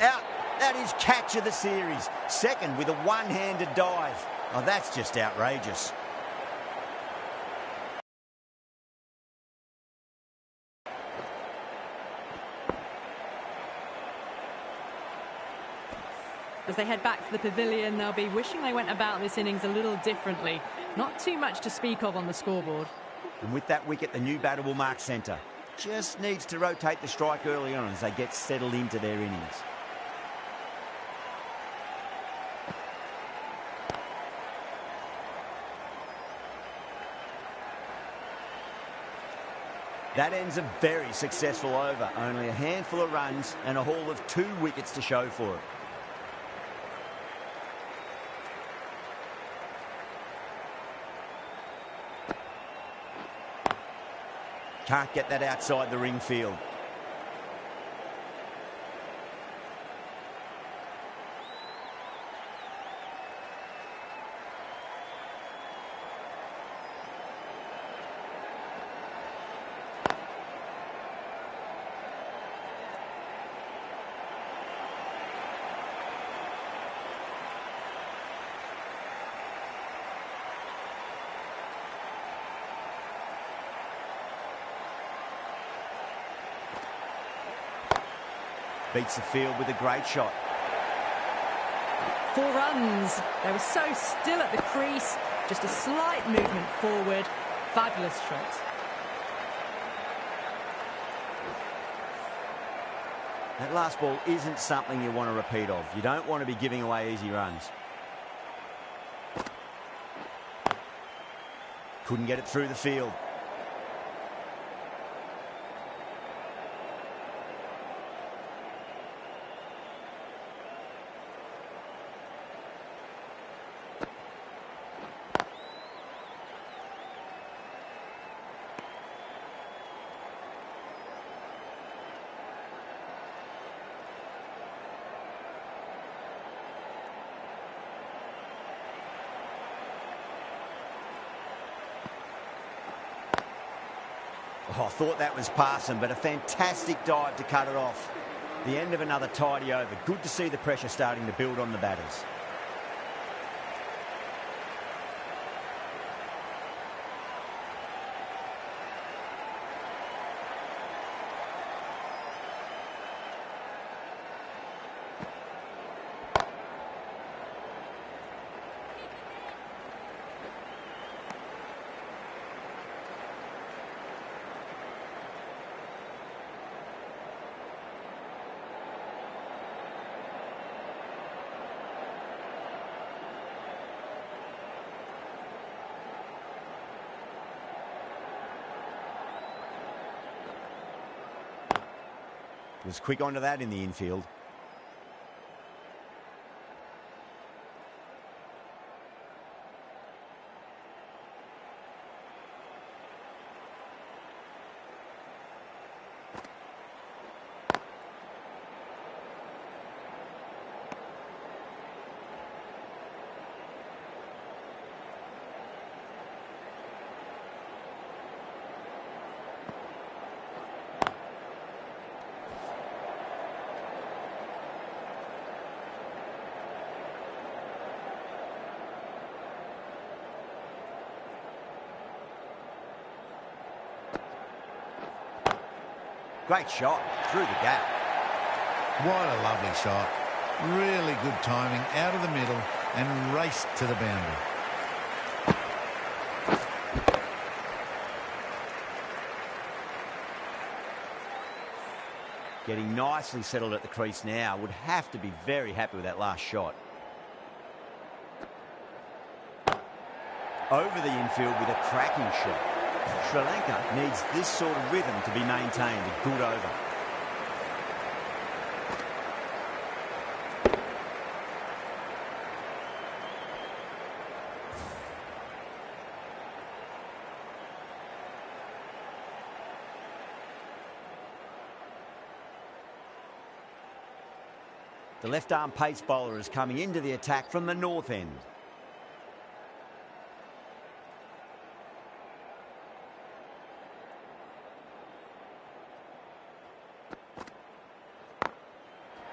Out. That is catch of the series. Second with a one-handed dive. Oh, that's just outrageous. As they head back to the pavilion, they'll be wishing they went about this innings a little differently. Not too much to speak of on the scoreboard. And with that wicket, the new batter will mark centre. Just needs to rotate the strike early on as they get settled into their innings. That ends a very successful over. Only a handful of runs and a haul of 2 wickets to show for it. Can't get that outside the ring field. Beats the field with a great shot. 4 runs. They were so still at the crease. Just a slight movement forward. Fabulous shot. That last ball isn't something you want to repeat of. You don't want to be giving away easy runs. Couldn't get it through the field. Oh, I thought that was passing, but a fantastic dive to cut it off. The end of another tidy over. Good to see the pressure starting to build on the batters. Was quick onto that in the infield. Great shot through the gap. What a lovely shot. Really good timing out of the middle and raced to the boundary. Getting nicely settled at the crease now. Would have to be very happy with that last shot. Over the infield with a cracking shot. Sri Lanka needs this sort of rhythm to be maintained. A good over. The left-arm pace bowler is coming into the attack from the north end.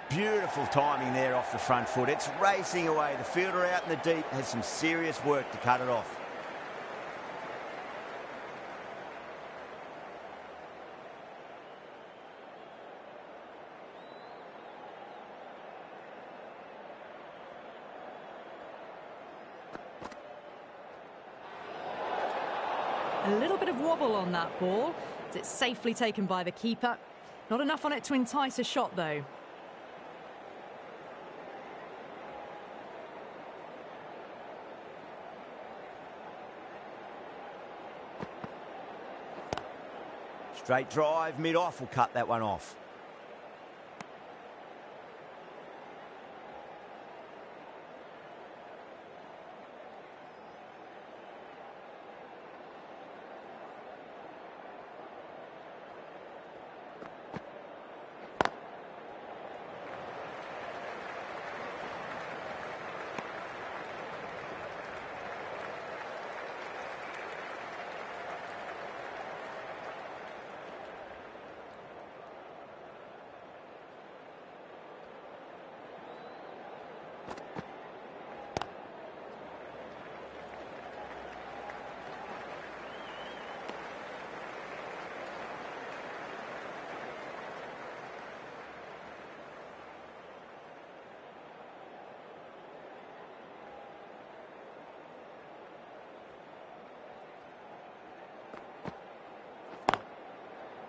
Beautiful timing there off the front foot. It's racing away. The fielder out in the deep has some serious work to cut it off. A little bit of wobble on that ball. It's safely taken by the keeper. Not enough on it to entice a shot, though. Straight drive, mid-off will cut that one off.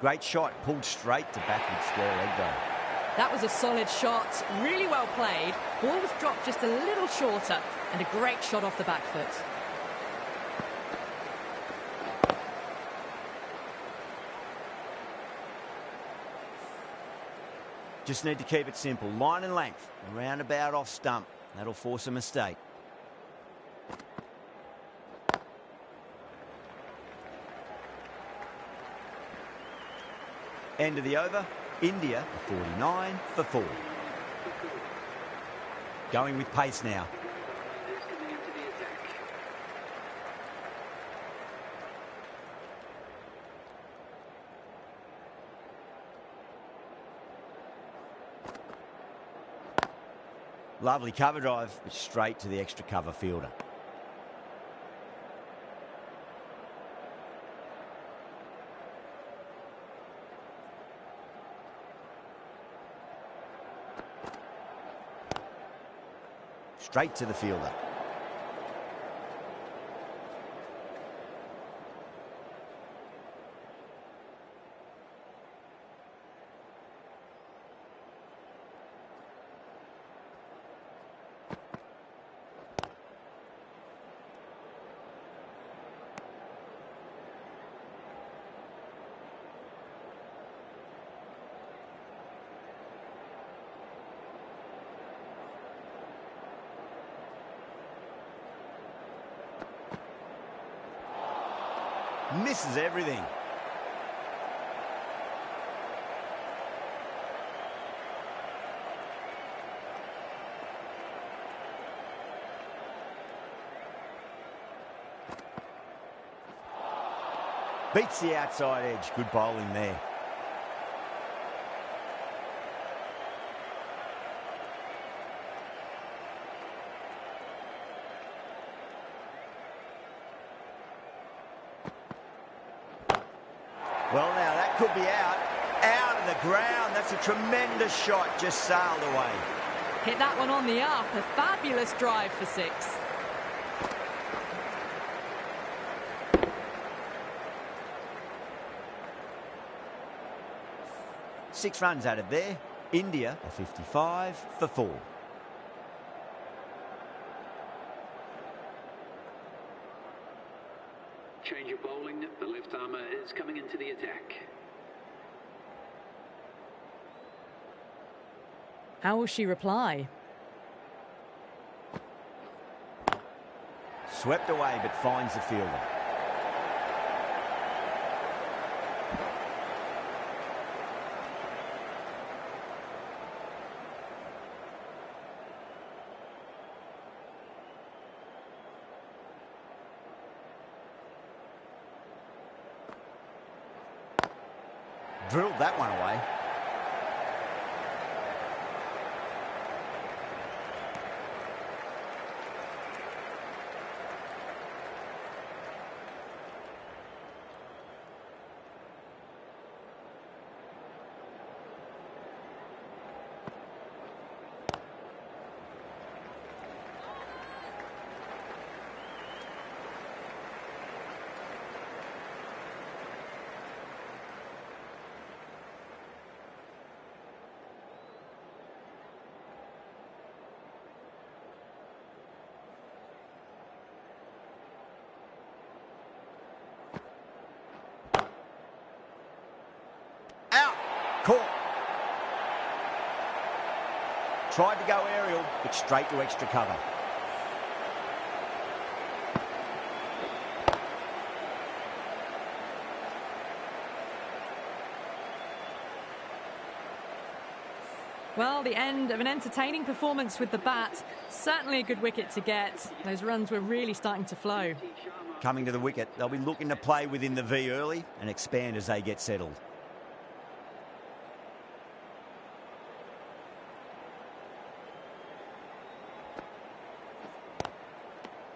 Great shot, pulled straight to backward square leg though. That was a solid shot, really well played. Ball was dropped just a little shorter, and a great shot off the back foot. Just need to keep it simple. Line and length, round about off stump. That'll force a mistake. End of the over, India 49 for 4. Going with pace now. Lovely cover drive, but straight to the extra cover fielder. Straight to the fielder. Misses everything. Beats the outside edge. Good bowling there. Well, now that could be out. Out of the ground. That's a tremendous shot. Just sailed away. Hit that one on the up. A fabulous drive for 6. 6 runs out of there. India are 55 for 4. Change of bowling. The left armour is coming into the attack. How will she reply? Swept away but finds the fielder. Drilled that one away. Out. Caught. Tried to go aerial, but straight to extra cover. Well, the end of an entertaining performance with the bat. Certainly a good wicket to get. Those runs were really starting to flow. Coming to the wicket, they'll be looking to play within the V early and expand as they get settled.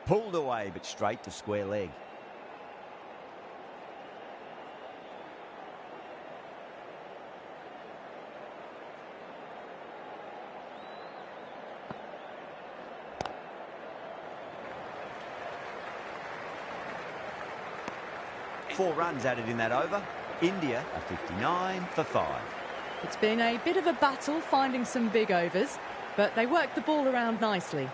Pulled away, but straight to square leg. Four runs added in that over. India are 59 for 5. It's been a bit of a battle finding some big overs, but they worked the ball around nicely.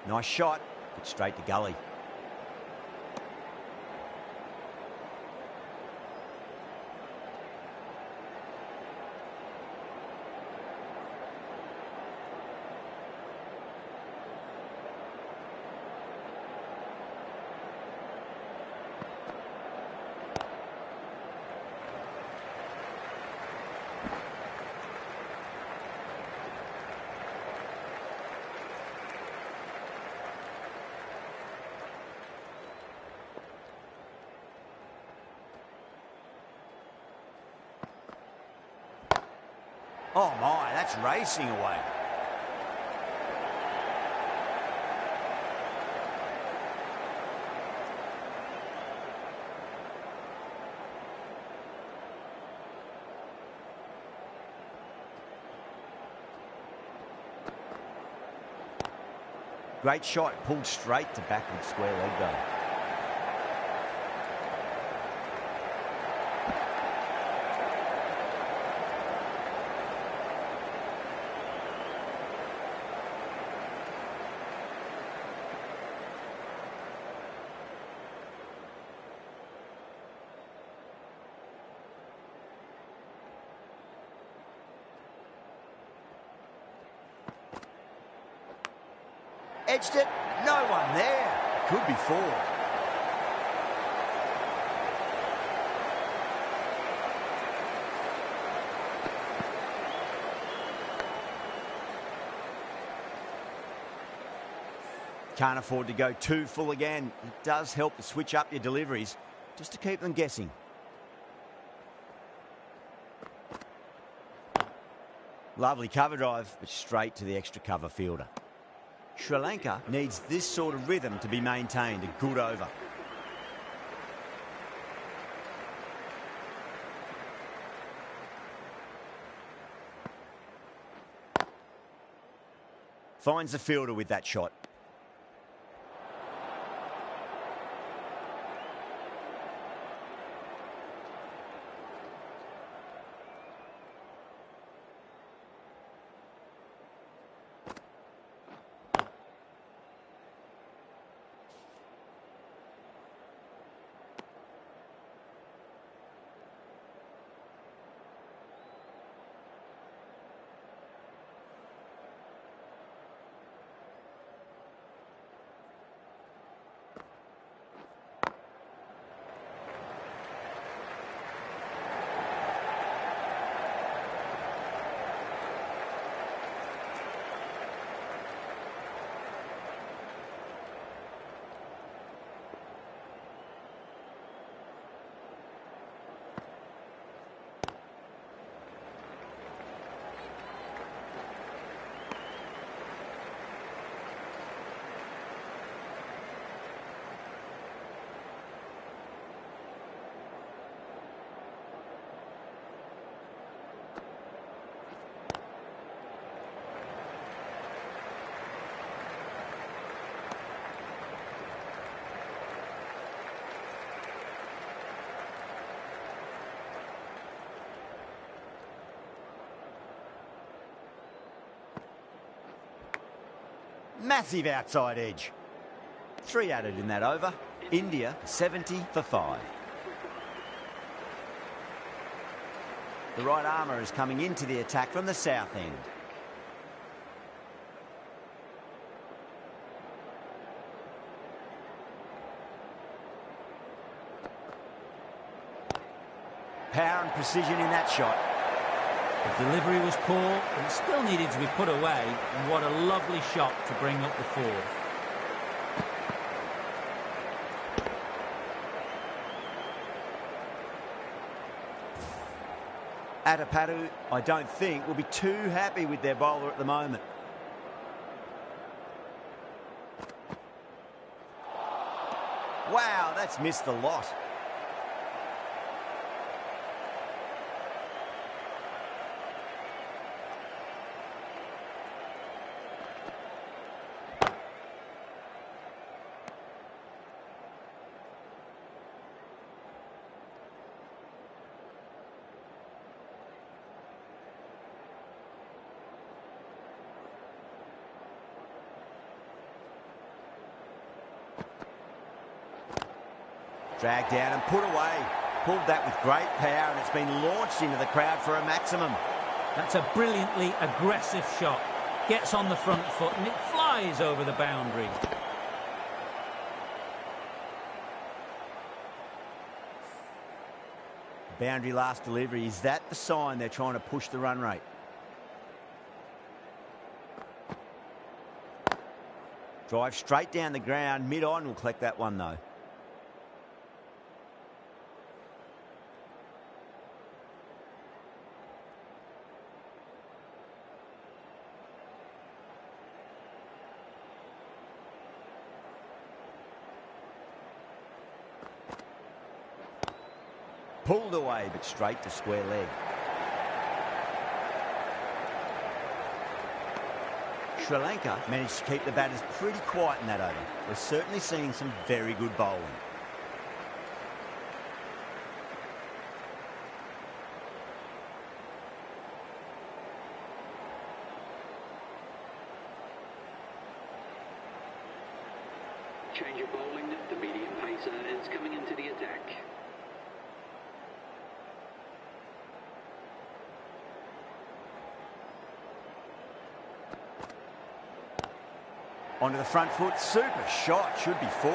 Nice shot, but straight to gully. Oh my, that's racing away. Great shot, pulled straight to backward square leg though. Edged it. No one there. Could be four. Can't afford to go too full again. It does help to switch up your deliveries just to keep them guessing. Lovely cover drive, but straight to the extra cover fielder. Sri Lanka needs this sort of rhythm to be maintained. A good over. Finds the fielder with that shot. Massive outside edge. 3 added in that over. India 70 for 5. The right armour is coming into the attack from the south end. Power and precision in that shot. The delivery was poor, but it still needed to be put away, and what a lovely shot to bring up the fourth. Atapadu, I don't think, will be too happy with their bowler at the moment. Wow, that's missed the lot. Dragged down and put away. Pulled that with great power, and it's been launched into the crowd for a maximum. That's a brilliantly aggressive shot. Gets on the front foot and it flies over the boundary. Boundary last delivery. Is that the sign they're trying to push the run rate? Drive straight down the ground. Mid-on will collect that one, though. Pulled away, but straight to square leg. Sri Lanka managed to keep the batters pretty quiet in that over. We're certainly seeing some very good bowling. Change of bowling. The medium pacer is coming into the attack. Onto the front foot. Super shot. Should be 4.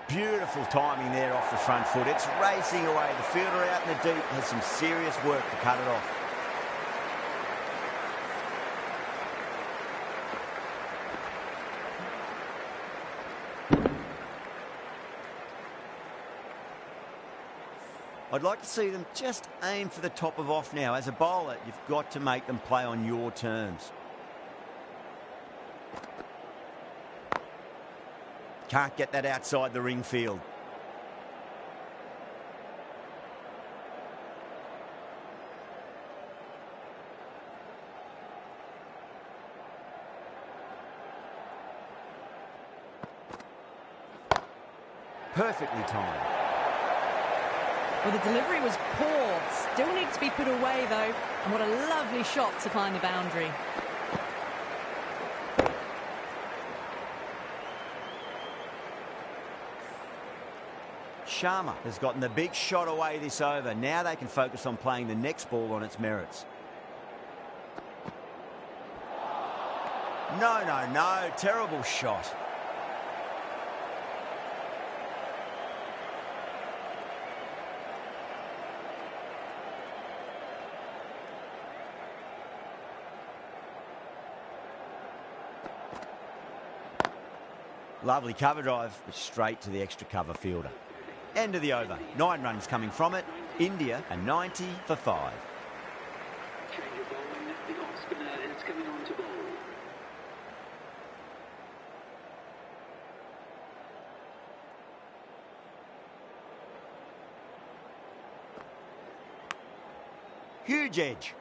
Beautiful timing there off the front foot. It's racing away. The fielder out in the deep has some serious work to cut it off. I'd like to see them just aim for the top of off now. As a bowler, you've got to make them play on your terms. Can't get that outside the ring field. Perfectly timed. Well, the delivery was poor. Still needs to be put away, though. And what a lovely shot to find the boundary. Sharma has gotten the big shot away this over. Now they can focus on playing the next ball on its merits. No, no, no. Terrible shot. Lovely cover drive, but straight to the extra cover fielder. End of the over. 9 runs coming from it. India a 90 for 5. Change of bowling. The off spinner is coming on to bowl. Huge edge.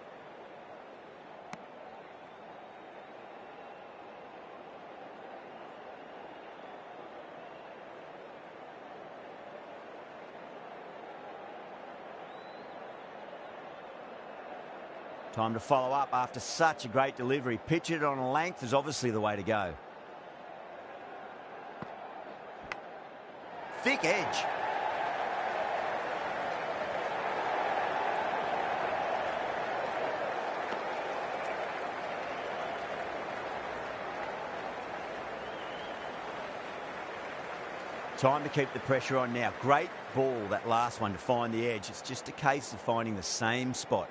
Time to follow up after such a great delivery. Pitch it on a length is obviously the way to go. Thick edge. Time to keep the pressure on now. Great ball, that last one, to find the edge. It's just a case of finding the same spot.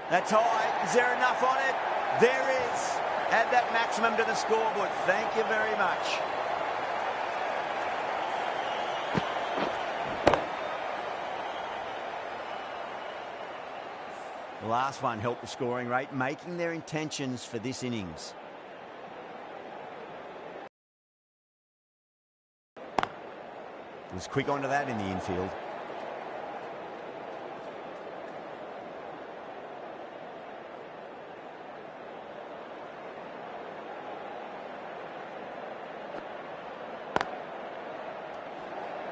That's high. Is there enough on it? There is. Add that maximum to the scoreboard. Thank you very much. The last one helped the scoring rate, making their intentions for this innings. Was quick onto that in the infield.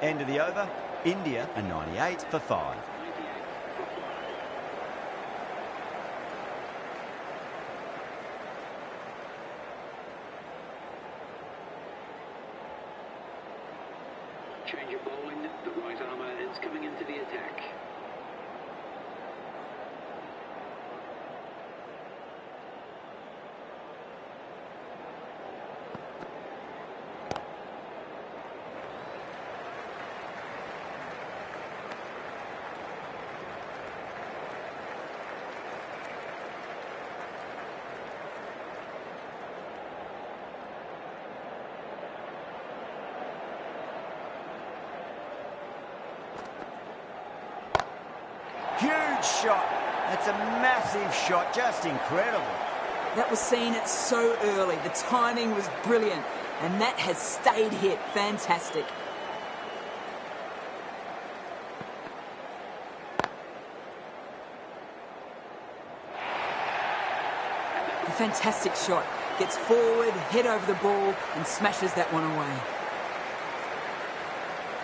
End of the over. India a 98 for 5. Change of bowling. The right armour is coming into the attack. Huge shot. That's a massive shot. Just incredible. That was seen so early. The timing was brilliant. And that has stayed hit. Fantastic. A fantastic shot. Gets forward, head over the ball, and smashes that one away.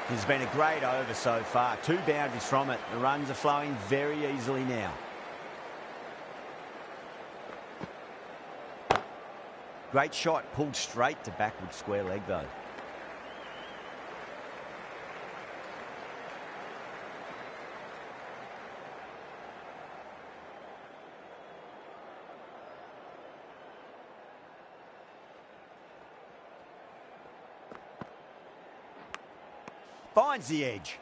This has been a great over so far. 2 boundaries from it. The runs are flowing very easily now. Great shot, pulled straight to backward square leg though. Finds the edge.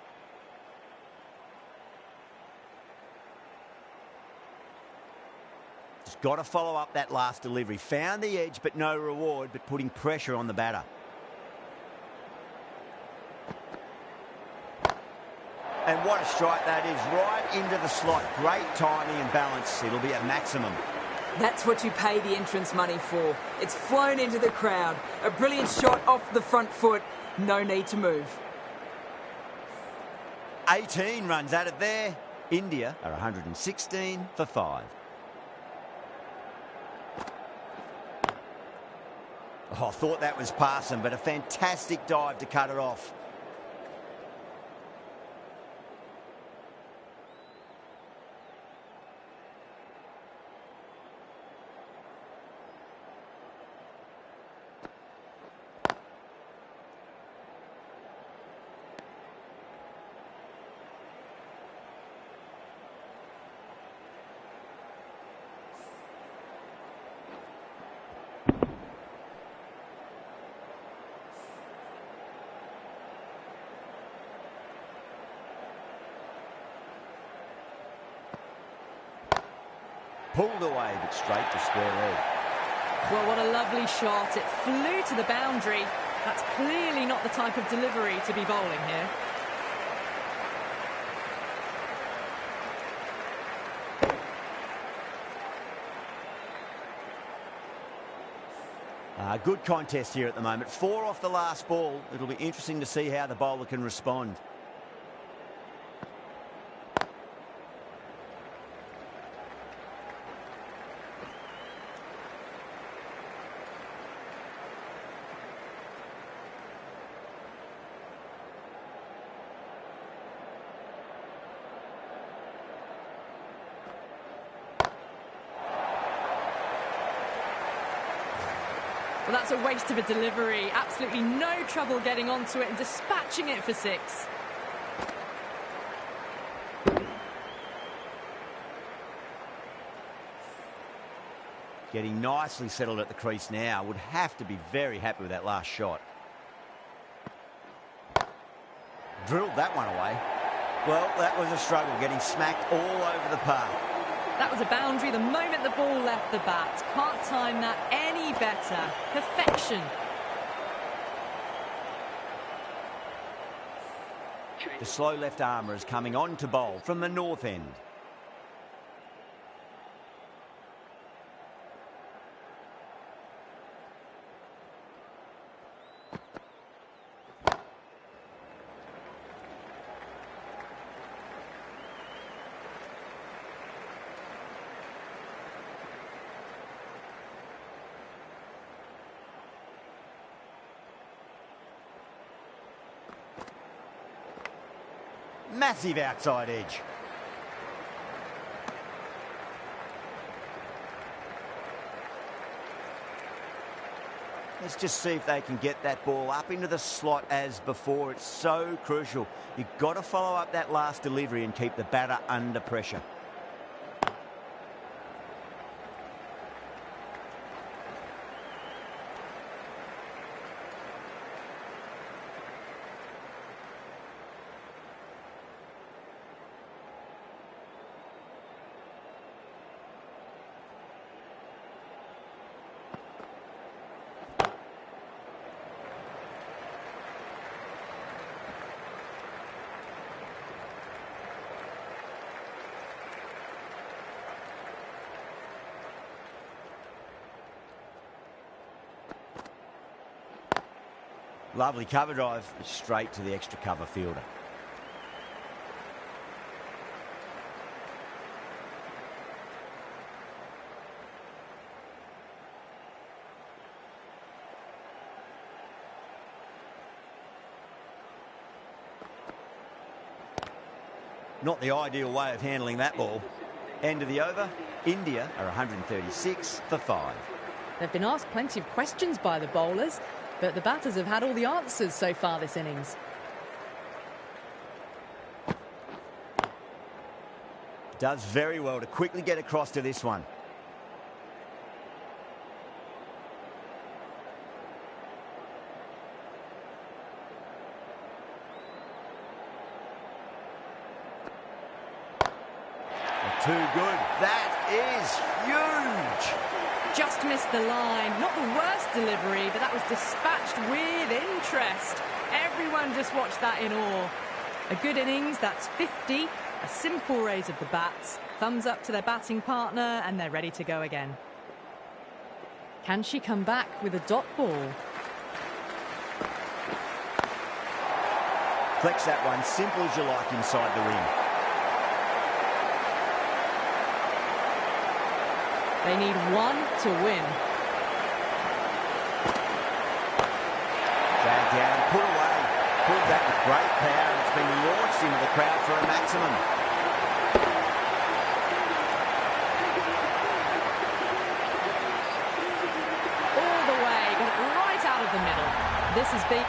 Just got to follow up that last delivery. Found the edge, but no reward, but putting pressure on the batter. And what a strike that is, right into the slot. Great timing and balance. It'll be at maximum. That's what you pay the entrance money for. It's flown into the crowd. A brilliant shot off the front foot. No need to move. 18 runs at it there. India are 116 for 5. Oh, I thought that was passing, but a fantastic dive to cut it off. Pulled away, but straight to square leg. Well, what a lovely shot. It flew to the boundary. That's clearly not the type of delivery to be bowling here. Good contest here at the moment. 4 off the last ball. It'll be interesting to see how the bowler can respond. Well, that's a waste of a delivery. Absolutely no trouble getting onto it and dispatching it for 6. Getting nicely settled at the crease now. Would have to be very happy with that last shot. Drilled that one away. Well, that was a struggle, getting smacked all over the park. That was a boundary the moment the ball left the bat. Can't time that any better. Perfection. The slow left armour is coming on to bowl from the north end. Massive outside edge. Let's just see if they can get that ball up into the slot as before. It's so crucial. You've got to follow up that last delivery and keep the batter under pressure. Lovely cover drive, straight to the extra cover fielder. Not the ideal way of handling that ball. End of the over, India are 136 for 5. They've been asked plenty of questions by the bowlers, but the batters have had all the answers so far this innings. Does very well to quickly get across to this one. Too good. That is huge. Just missed the line. Not the worst delivery, but that was dispatched with interest. Everyone just watched that in awe. A good innings, that's 50. A simple raise of the bats. Thumbs up to their batting partner, and they're ready to go again. Can she come back with a dot ball? Flex that one, simple as you like inside the ring. They need one to win. Dragged down, put away. Pulled that with great power, and it's been launched into the crowd for a maximum. All the way, got it right out of the middle. This has been